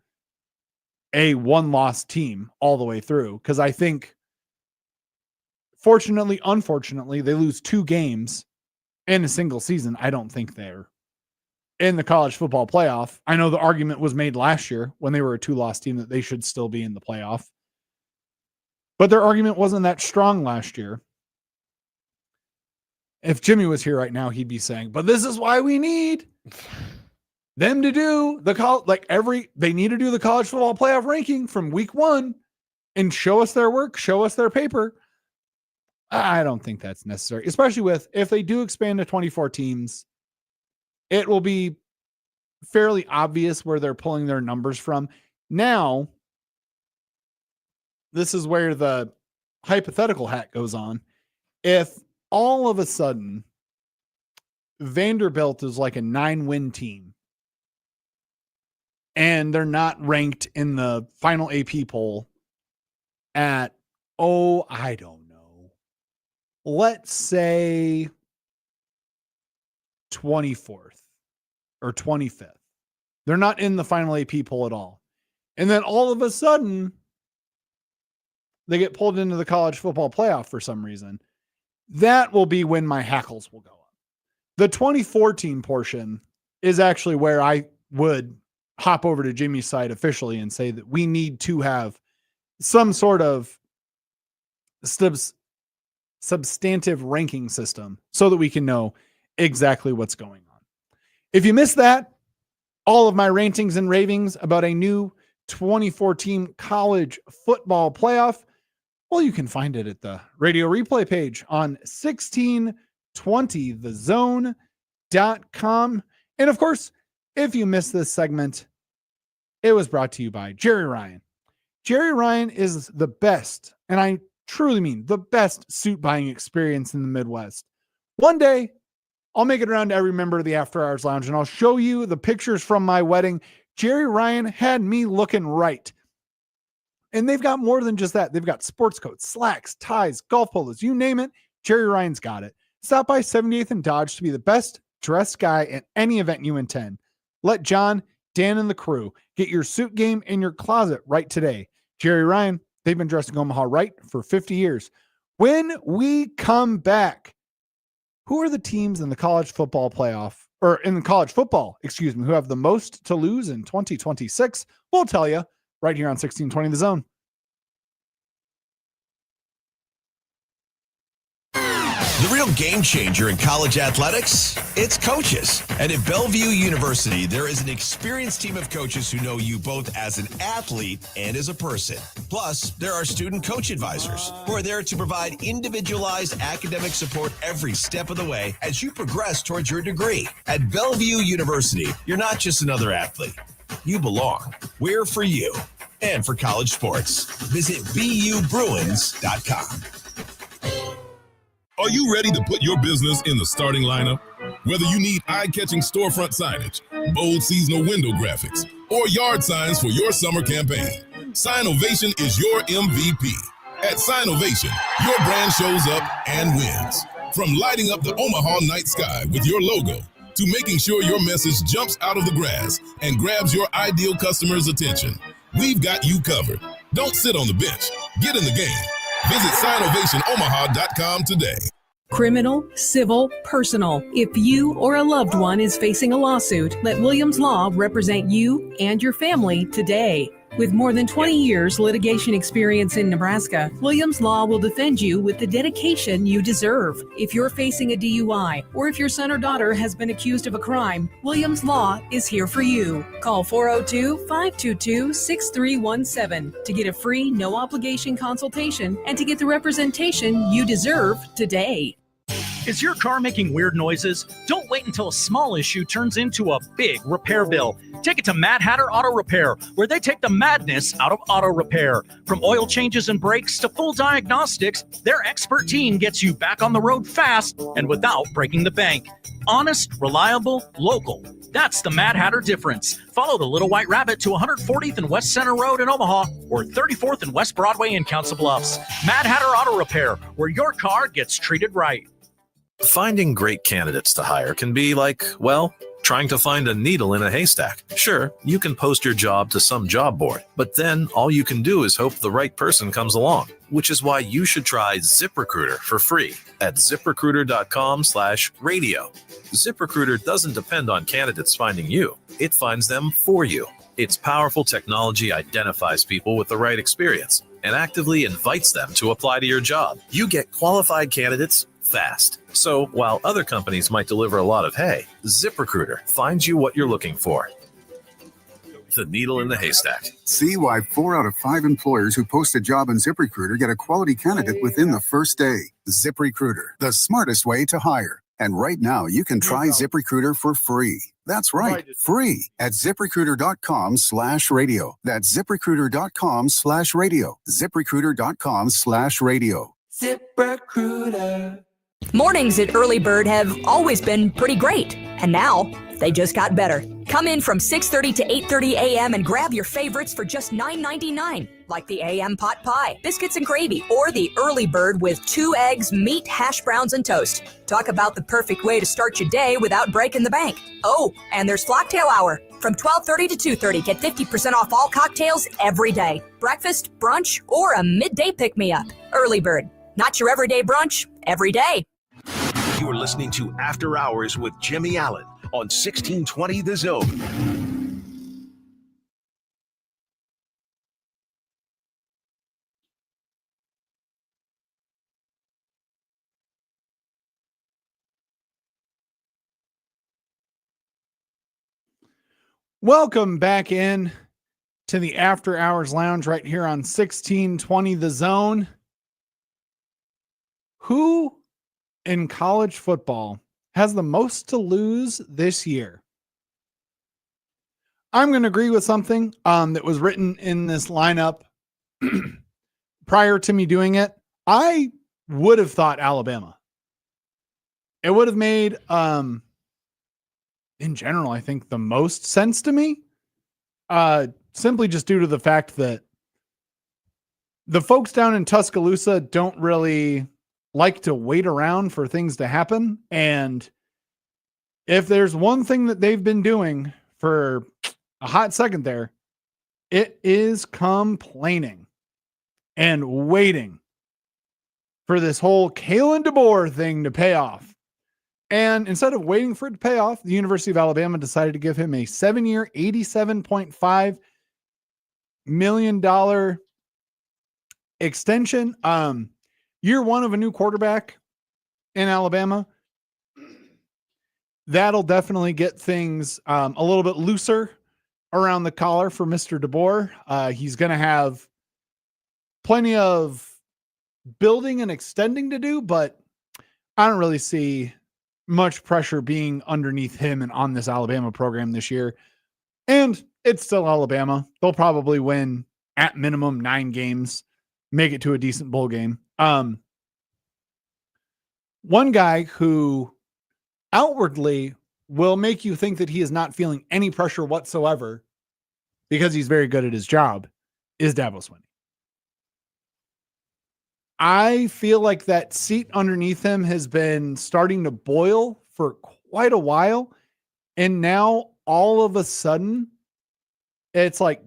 B: a one-loss team all the way through. Because I think, fortunately, unfortunately, they lose 2 games in a single season. I don't think they're in the college football playoff. I know the argument was made last year when they were a 2-loss team that they should still be in the playoff. But their argument wasn't that strong last year. If Jimmy was here right now, he'd be saying, but this is why we need them to do they need to do the college football playoff ranking from week 1 and show us their work, show us their paper. I don't think that's necessary, especially if they do expand to 24 teams, it will be fairly obvious where they're pulling their numbers from. Now, this is where the hypothetical hat goes on. If all of a sudden Vanderbilt is like a 9-win team and they're not ranked in the final AP poll at, I don't know, let's say 24th or 25th. They're not in the final AP poll at all. And then all of a sudden they get pulled into the college football playoff for some reason. That will be when my hackles will go up. The 2014 portion is actually where I would hop over to Jimmy's side officially and say that we need to have some sort of substantive ranking system so that we can know exactly what's going on. If you missed that, all of my rantings and ravings about a new 2014 college football playoff, well, you can find it at the radio replay page on 1620thezone.com. And of course, if you missed this segment, it was brought to you by Jerry Ryan. Jerry Ryan is the best, and I truly mean the best suit buying experience in the Midwest. One day, I'll make it around to every member of the After Hours Lounge, and I'll show you the pictures from my wedding. Jerry Ryan had me looking right. And they've got more than just that. They've got sports coats, slacks, ties, golf polos, you name it. Jerry Ryan's got it. Stop by 78th and Dodge to be the best dressed guy at any event you intend. Let John, Dan, and the crew get your suit game in your closet right today. Jerry Ryan, they've been dressing Omaha right for 50 years. When we come back, who are the teams in the college football playoff, or in the college football, who have the most to lose in 2026? We'll tell you right here on 1620 The Zone.
F: The real game changer in college athletics, it's coaches. And at Bellevue University, there is an experienced team of coaches who know you both as an athlete and as a person. Plus, there are student coach advisors who are there to provide individualized academic support every step of the way as you progress towards your degree. At Bellevue University, you're not just another athlete. You belong. We're for you and for college sports. Visit BUBruins.com.
G: Are you ready to put your business in the starting lineup? Whether you need eye-catching storefront signage, bold seasonal window graphics, or yard signs for your summer campaign, Signovation is your MVP. At Signovation, your brand shows up and wins. From lighting up the Omaha night sky with your logo, to making sure your message jumps out of the grass and grabs your ideal customer's attention, we've got you covered. Don't sit on the bench. Get in the game. Visit SignovationOmaha.com today.
N: Criminal, civil, personal. If you or a loved one is facing a lawsuit, let Williams Law represent you and your family today. With more than 20 years litigation experience in Nebraska, Williams Law will defend you with the dedication you deserve. If you're facing a DUI or if your son or daughter has been accused of a crime, Williams Law is here for you. Call 402-522-6317 to get a free, no-obligation consultation and to get the representation you deserve today.
O: Is your car making weird noises? Don't wait until a small issue turns into a big repair bill. Take it to Mad Hatter Auto Repair, where they take the madness out of auto repair. From oil changes and brakes to full diagnostics, their expert team gets you back on the road fast and without breaking the bank. Honest, reliable, local. That's the Mad Hatter difference. Follow the Little White Rabbit to 140th and West Center Road in Omaha or 34th and West Broadway in Council Bluffs. Mad Hatter Auto Repair, where your car gets treated right.
P: Finding great candidates to hire can be like, well, trying to find a needle in a haystack. Sure, you can post your job to some job board, but then all you can do is hope the right person comes along, which is why you should try ZipRecruiter for free at ZipRecruiter.com/radio. ZipRecruiter doesn't depend on candidates finding you. It finds them for you. Its powerful technology identifies people with the right experience and actively invites them to apply to your job. You get qualified candidates fast. So while other companies might deliver a lot of hay, ZipRecruiter finds you what you're looking for. The needle in the haystack.
Q: See why 4 out of 5 employers who post a job on ZipRecruiter get a quality candidate within the first day. ZipRecruiter, the smartest way to hire. And right now, you can try ZipRecruiter for free. That's right, free at ZipRecruiter.com/radio. That's ZipRecruiter.com/radio. ZipRecruiter.com/radio.
W: ZipRecruiter. Mornings at Early Bird have always been pretty great, and now they just got better. Come in from 6:30 to 8:30 a.m. and grab your favorites for just $9.99, like the AM pot pie, biscuits and gravy, or the Early Bird with 2 eggs, meat, hash browns, and toast. Talk about the perfect way to start your day without breaking the bank. Oh, and there's Flocktail Hour. From 12:30 to 2:30, get 50% off all cocktails every day. Breakfast, brunch, or a midday pick-me-up. Early Bird. Not your everyday brunch, every day.
A: You're listening to After Hours with Jimmy Allen on 1620 The Zone.
B: Welcome back in to the After Hours Lounge right here on 1620 The Zone. Who in college football has the most to lose this year? I'm going to agree with something that was written in this lineup prior to me doing it. I would have thought Alabama. It would have made, in general, I think the most sense to me, simply just due to the fact that the folks down in Tuscaloosa don't really like to wait around for things to happen. And if there's one thing that they've been doing for a hot second there, it is complaining and waiting for this whole Kalen DeBoer thing to pay off. And instead of waiting for it to pay off, the University of Alabama decided to give him a 7-year, $87.5 million extension. Year one of a new quarterback, in Alabama. That'll definitely get things a little bit looser around the collar for Mr. DeBoer. He's going to have plenty of building and extending to do, but I don't really see much pressure being underneath him and on this Alabama program this year. And it's still Alabama. They'll probably win at minimum 9 games, make it to a decent bowl game. One guy who outwardly will make you think that he is not feeling any pressure whatsoever because he's very good at his job is Dabo Swinney. I feel like that seat underneath him has been starting to boil for quite a while. And now all of a sudden it's like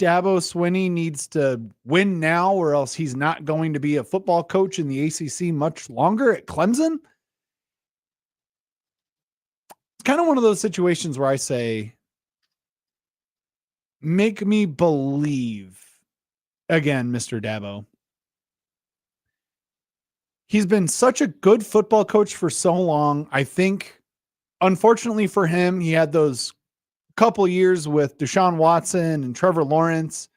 B: Dabo Swinney needs to win now or else he's not going to be a football coach in the ACC much longer at Clemson. It's kind of one of those situations where I say, make me believe again, Mr. Dabo. He's been such a good football coach for so long. I think, unfortunately for him, he had those couple years with Deshaun Watson and Trevor Lawrence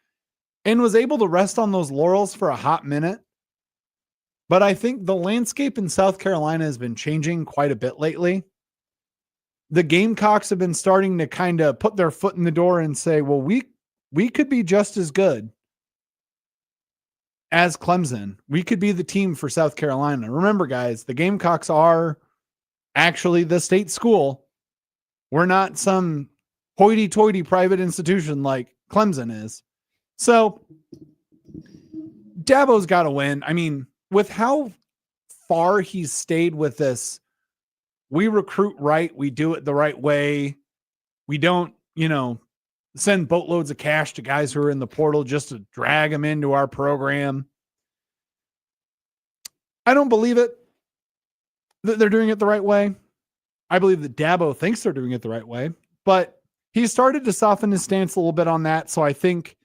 B: and was able to rest on those laurels for a hot minute. But I think the landscape in South Carolina has been changing quite a bit lately. The Gamecocks have been starting to kind of put their foot in the door and say, well, we could be just as good as Clemson. We could be the team for South Carolina. Remember, guys, the Gamecocks are actually the state school. We're not some hoity-toity private institution like Clemson is. So Dabo's got to win. I mean, with how far he's stayed with this, we recruit right. We do it the right way. We don't, send boatloads of cash to guys who are in the portal just to drag them into our program. I don't believe it that they're doing it the right way. I believe that Dabo thinks they're doing it the right way, but he started to soften his stance a little bit on that. So I think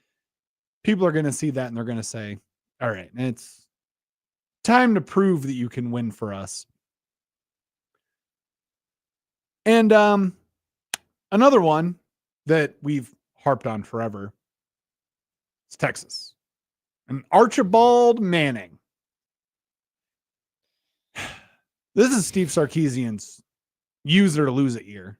B: people are going to see that and they're going to say, all right, it's time to prove that you can win for us. And another one that we've harped on forever is Texas and Archibald Manning. This is Steve Sarkisian's use it or lose it year,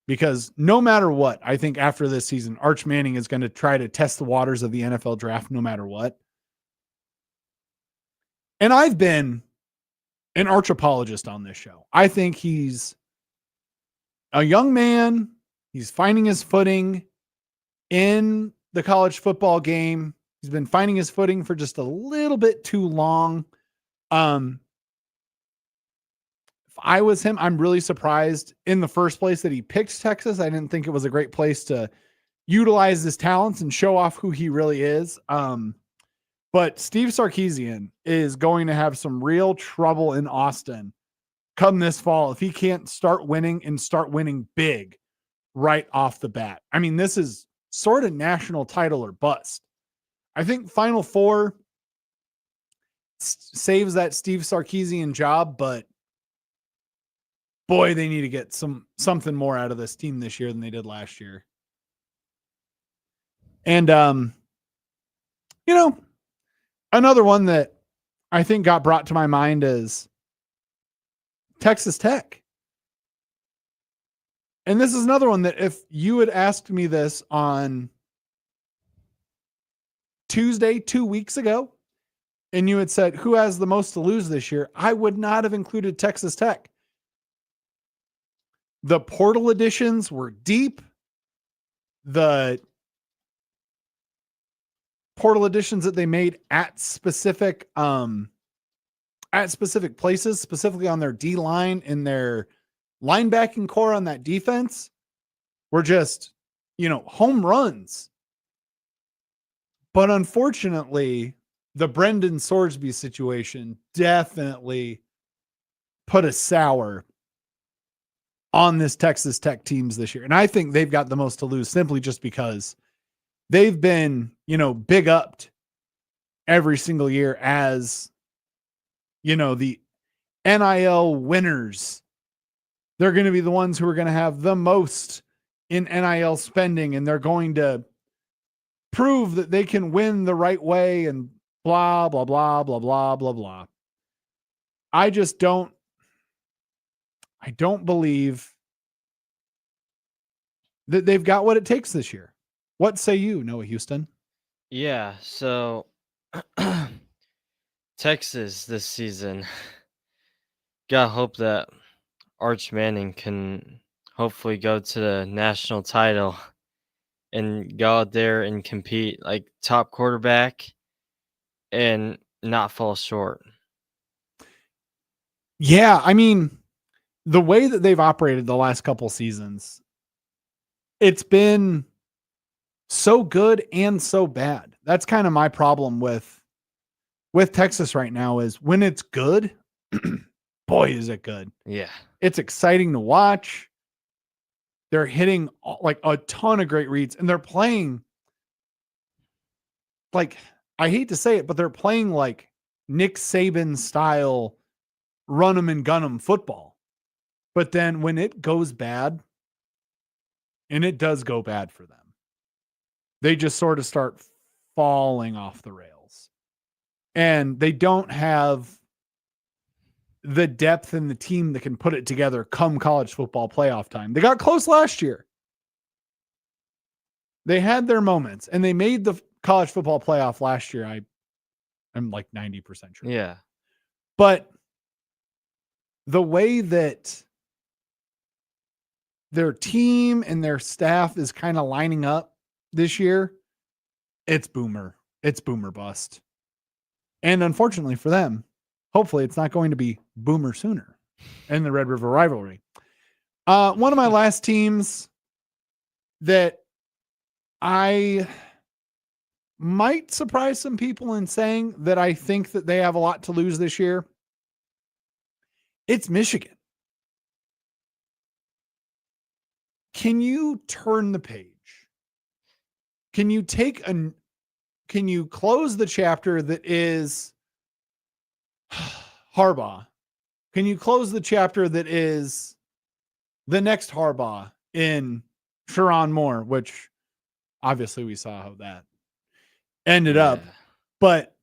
B: because no matter what, I think after this season, Arch Manning is going to try to test the waters of the NFL draft no matter what. And I've been an Arch apologist on this show. I think he's a young man. He's finding his footing in the college football game. He's been finding his footing for just a little bit too long. If I was him, I'm really surprised in the first place that he picked Texas. I didn't think it was a great place to utilize his talents and show off who he really is. But Steve Sarkisian is going to have some real trouble in Austin come this fall if he can't start winning and start winning big right off the bat. I mean, this is sort of national title or bust. I think Final Four saves that Steve Sarkisian job, but boy, they need to get something more out of this team this year than they did last year. And, another one that I think got brought to my mind is Texas Tech. And this is another one that if you had asked me this on Tuesday, 2 weeks ago, and you had said, who has the most to lose this year? I would not have included Texas Tech. The portal additions were deep. The portal additions that they made at specific places, specifically on their D line and their linebacking core on that defense, were just, home runs. But unfortunately, the Brendan Sorsby situation definitely put a sour on this Texas Tech teams this year. And I think they've got the most to lose simply just because they've been, big upped every single year as, the NIL winners. They're going to be the ones who are going to have the most in NIL spending, and they're going to prove that they can win the right way and blah, blah, blah, blah, blah, blah, blah. I don't believe that they've got what it takes this year. What say you, Noah Houston?
C: Yeah, so Texas this season. Gotta hope that Arch Manning can hopefully go to the national title and go out there and compete like top quarterback and not fall short.
B: Yeah, I mean, the way that they've operated the last couple seasons, it's been so good and so bad. That's kind of my problem with Texas right now is when it's good, boy, is it good.
C: Yeah.
B: It's exciting to watch. They're hitting like a ton of great reads, and they're playing like, I hate to say it, but they're playing like Nick Saban style run 'em and gun 'em football. But then when it goes bad, and it does go bad for them, they just sort of start falling off the rails. And they don't have the depth in the team that can put it together come college football playoff time. They got close last year. They had their moments, and they made the college football playoff last year. I'm like 90% sure.
C: Yeah.
B: But the way that their team and their staff is kind of lining up this year, it's boomer bust. And unfortunately for them, hopefully it's not going to be boomer sooner in the Red River rivalry. One of my last teams that I might surprise some people in saying that I think that they have a lot to lose this year, it's Michigan. Can you turn the page? Can you close the chapter that is Harbaugh? Can you close the chapter that is the next Harbaugh in Sherrone Moore, which obviously we saw how that ended up. But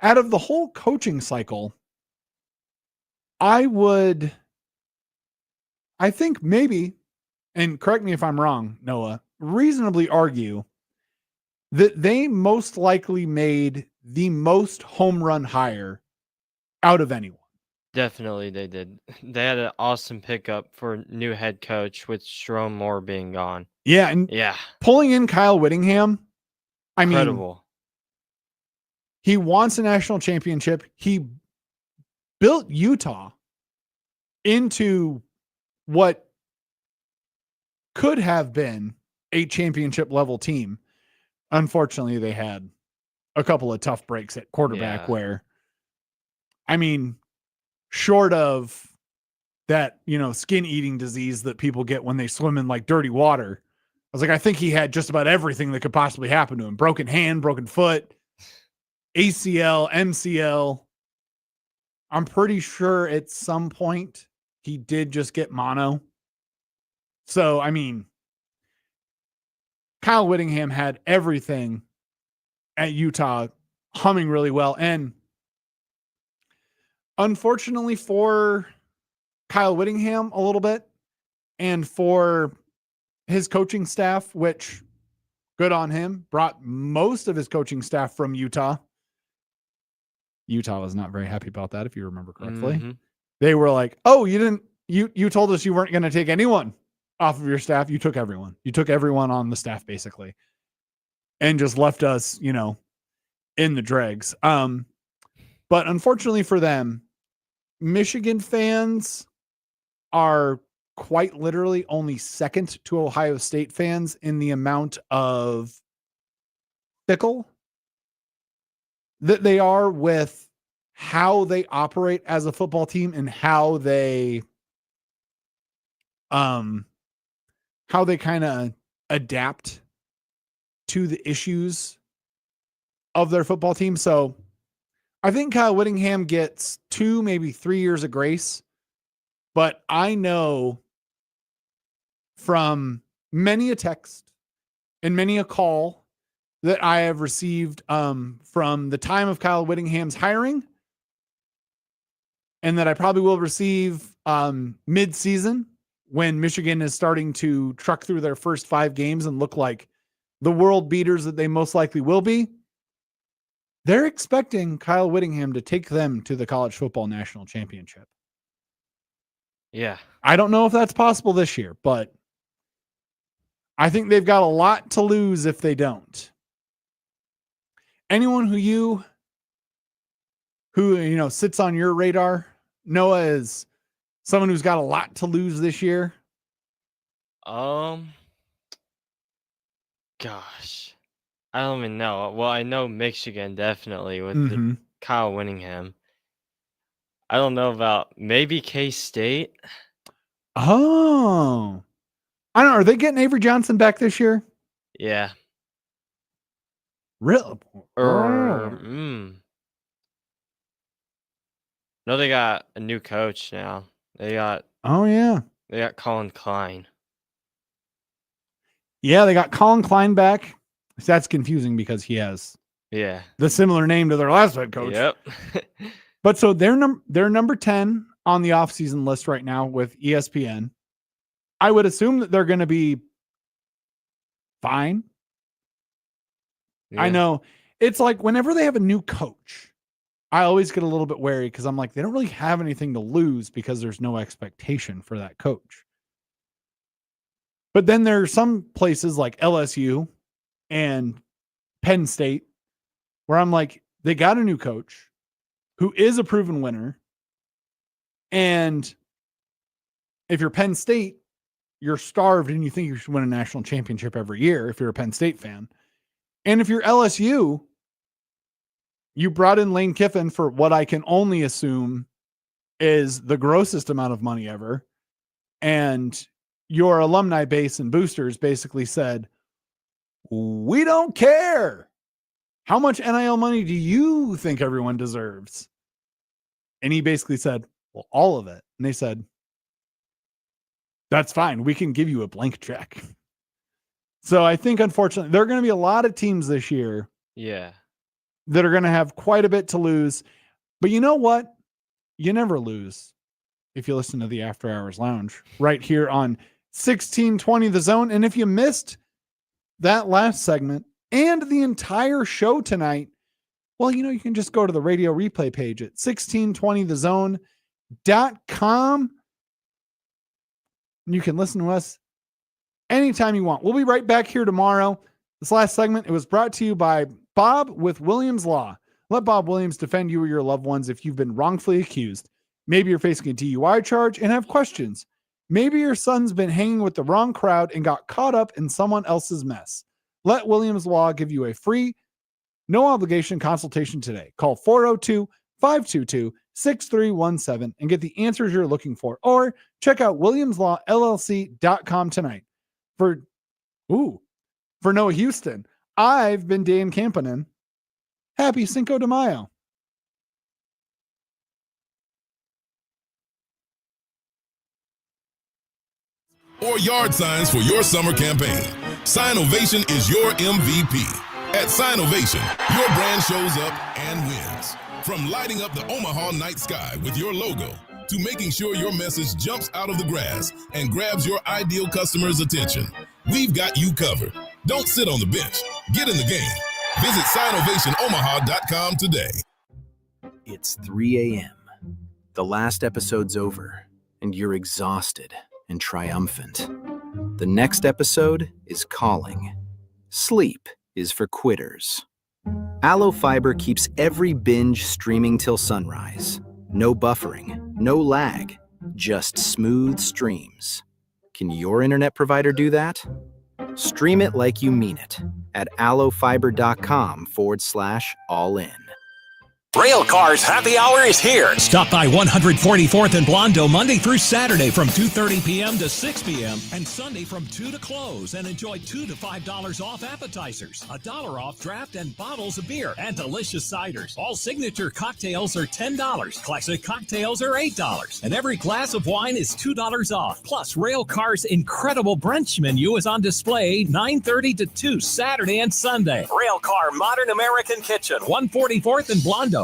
B: out of the whole coaching cycle, I think maybe, and correct me if I'm wrong, Noah, reasonably argue that they most likely made the most home run hire out of anyone.
C: Definitely they did. They had an awesome pickup for new head coach with Sherrone Moore being gone.
B: Yeah, and
C: yeah,
B: pulling in Kyle Whittingham, I mean,
C: incredible.
B: He wants a national championship. He built Utah into what could have been a championship level team. Unfortunately, they had a couple of tough breaks at quarterback where, I mean, short of that, skin eating disease that people get when they swim in like dirty water, I was like, I think he had just about everything that could possibly happen to him. Broken hand, broken foot, ACL, MCL. I'm pretty sure at some point he did just get mono. So, I mean, Kyle Whittingham had everything at Utah humming really well. And unfortunately for Kyle Whittingham a little bit, and for his coaching staff, which good on him, brought most of his coaching staff from Utah. Utah was not very happy about that, if you remember correctly.
C: Mm-hmm.
B: They were like, oh, you told us you weren't going to take anyone off of your staff. You took everyone. You took everyone on the staff, basically, and just left us, in the dregs. But unfortunately for them, Michigan fans are quite literally only second to Ohio State fans in the amount of fickle that they are with how they operate as a football team and how they kind of adapt to the issues of their football team. So I think Kyle Whittingham gets 2, maybe 3 years of grace. But I know from many a text and many a call that I have received from the time of Kyle Whittingham's hiring, and that I probably will receive mid-season when Michigan is starting to truck through their first 5 games and look like the world beaters that they most likely will be. They're expecting Kyle Whittingham to take them to the college football national championship.
C: Yeah.
B: I don't know if that's possible this year, but I think they've got a lot to lose if they don't. Anyone who sits on your radar, Noah, is someone who's got a lot to lose this year?
C: Gosh, I don't even know. Well, I know Michigan definitely with
B: Mhm.
C: the Kyle Whittingham. I don't know about maybe K-State.
B: Oh, I don't know. Are they getting Avery Johnson back this year?
C: Yeah.
B: Really?
C: Or no, they got a new coach now. They got
B: Oh, yeah.
C: Colin Klein.
B: Yeah, they got Colin Klein back. So that's confusing because he has
C: Yeah.
B: the similar name to their last head coach.
C: Yep.
B: But so they're number 10 on the offseason list right now with ESPN. I would assume that they're going to be fine. I
C: Yeah.
B: know it's like whenever they have a new coach, I always get a little bit wary because I'm like, they don't really have anything to lose because there's no expectation for that coach. But then there are some places like LSU and Penn State where I'm like, they got a new coach who is a proven winner. And if you're Penn State, you're starved and you think you should win a national championship every year if you're a Penn State fan. And if you're LSU, you brought in Lane Kiffin for what I can only assume is the grossest amount of money ever. And your alumni base and boosters basically said, we don't care. How much NIL money do you think everyone deserves? And he basically said, well, all of it. And they said, that's fine. We can give you a blank check. So I think, unfortunately, there are going to be a lot of teams this year
C: Yeah.
B: that are going to have quite a bit to lose. But you know what? You never lose if you listen to the After Hours Lounge right here on 1620 The Zone. And if you missed that last segment and the entire show tonight, well, you can just go to the radio replay page at 1620thezone.com. And you can listen to us anytime you want. We'll be right back here tomorrow. This last segment, it was brought to you by Bob with Williams Law. Let Bob Williams defend you or your loved ones if you've been wrongfully accused. Maybe you're facing a DUI charge and have questions. Maybe your son's been hanging with the wrong crowd and got caught up in someone else's mess. Let Williams Law give you a free, no obligation consultation today. Call 402-522-6317 and get the answers you're looking for. Or check out WilliamsLawLLC.com tonight. For Noah Houston, I've been Dan Campanen. Happy Cinco de Mayo.
G: Or yard signs for your summer campaign. Sign Ovation is your MVP. At Sign Ovation, your brand shows up and wins. From lighting up the Omaha night sky with your logo to making sure your message jumps out of the grass and grabs your ideal customer's attention, we've got you covered. Don't sit on the bench. Get in the game. Visit signovationomaha.com today.
H: It's 3 a.m. The last episode's over, and you're exhausted and triumphant. The next episode is calling. Sleep is for quitters. Allo Fiber keeps every binge streaming till sunrise. No buffering, no lag, just smooth streams. Can your internet provider do that? Stream it like you mean it at allofiber.com/all-in.
R: Railcars Happy Hour is here.
I: Stop by 144th and Blondo Monday through Saturday from 2:30 p.m. to 6 p.m. and Sunday from 2 to close, and enjoy $2 to $5 off appetizers, $1 off draft and bottles of beer, and delicious ciders. All signature cocktails are $10. Classic cocktails are $8. And every glass of wine is $2 off. Plus, Railcar's incredible brunch menu is on display 9:30 to 2 Saturday and Sunday.
R: Railcar Modern American Kitchen.
I: 144th and Blondo.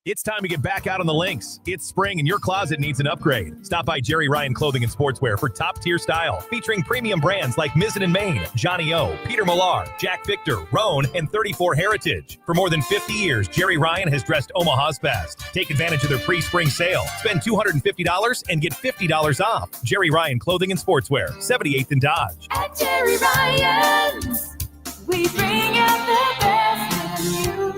I: It's time to get back out on the links. It's spring and your closet needs an upgrade. Stop by Jerry Ryan Clothing and Sportswear for top-tier style, featuring premium brands like Mizzen & Main, Johnny O, Peter Millar, Jack Victor, Roan, and 34 Heritage. For more than 50 years, Jerry Ryan has dressed Omaha's best. Take advantage of their pre-spring sale. Spend $250 and get $50 off. Jerry Ryan Clothing and Sportswear, 78th and Dodge.
J: At Jerry Ryan's, we bring out the best in you.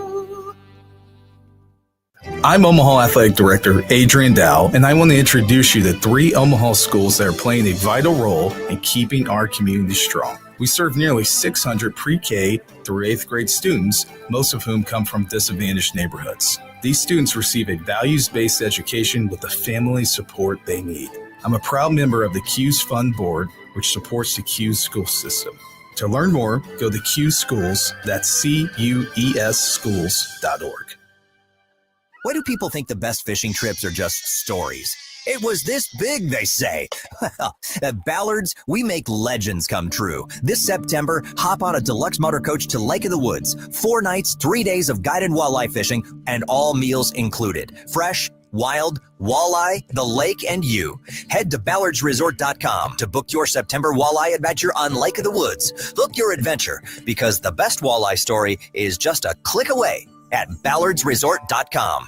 T: I'm Omaha Athletic Director Adrian Dow, and I want to introduce you to 3 Omaha schools that are playing a vital role in keeping our community strong. We serve nearly 600 pre-K through 8th grade students, most of whom come from disadvantaged neighborhoods. These students receive a values-based education with the family support they need. I'm a proud member of the CUES Fund Board, which supports the CUES school system. To learn more, go to CUES Schools, that's CUES schools.org.
U: Why do people think the best fishing trips are just stories? It was this big, they say. Well, at Ballard's, we make legends come true. This September, hop on a deluxe motor coach to Lake of the Woods. 4 nights, 3 days of guided walleye fishing, and all meals included. Fresh, wild, walleye, the lake, and you. Head to ballardsresort.com to book your September walleye adventure on Lake of the Woods. Book your adventure, because the best walleye story is just a click away at ballardsresort.com.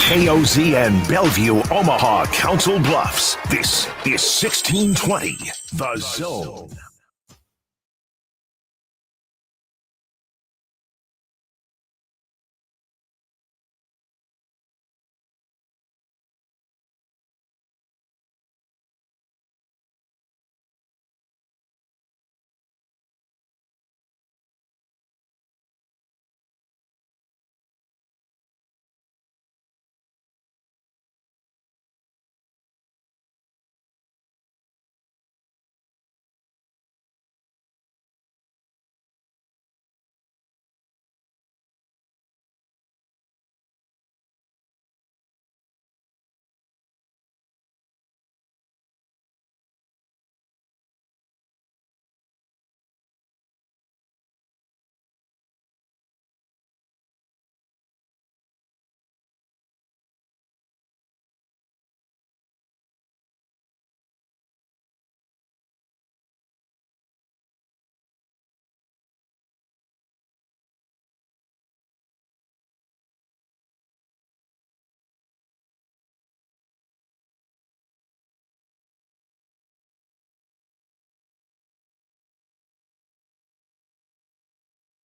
A: KOZ and Bellevue, Omaha, Council Bluffs. This is 1620, The Zone.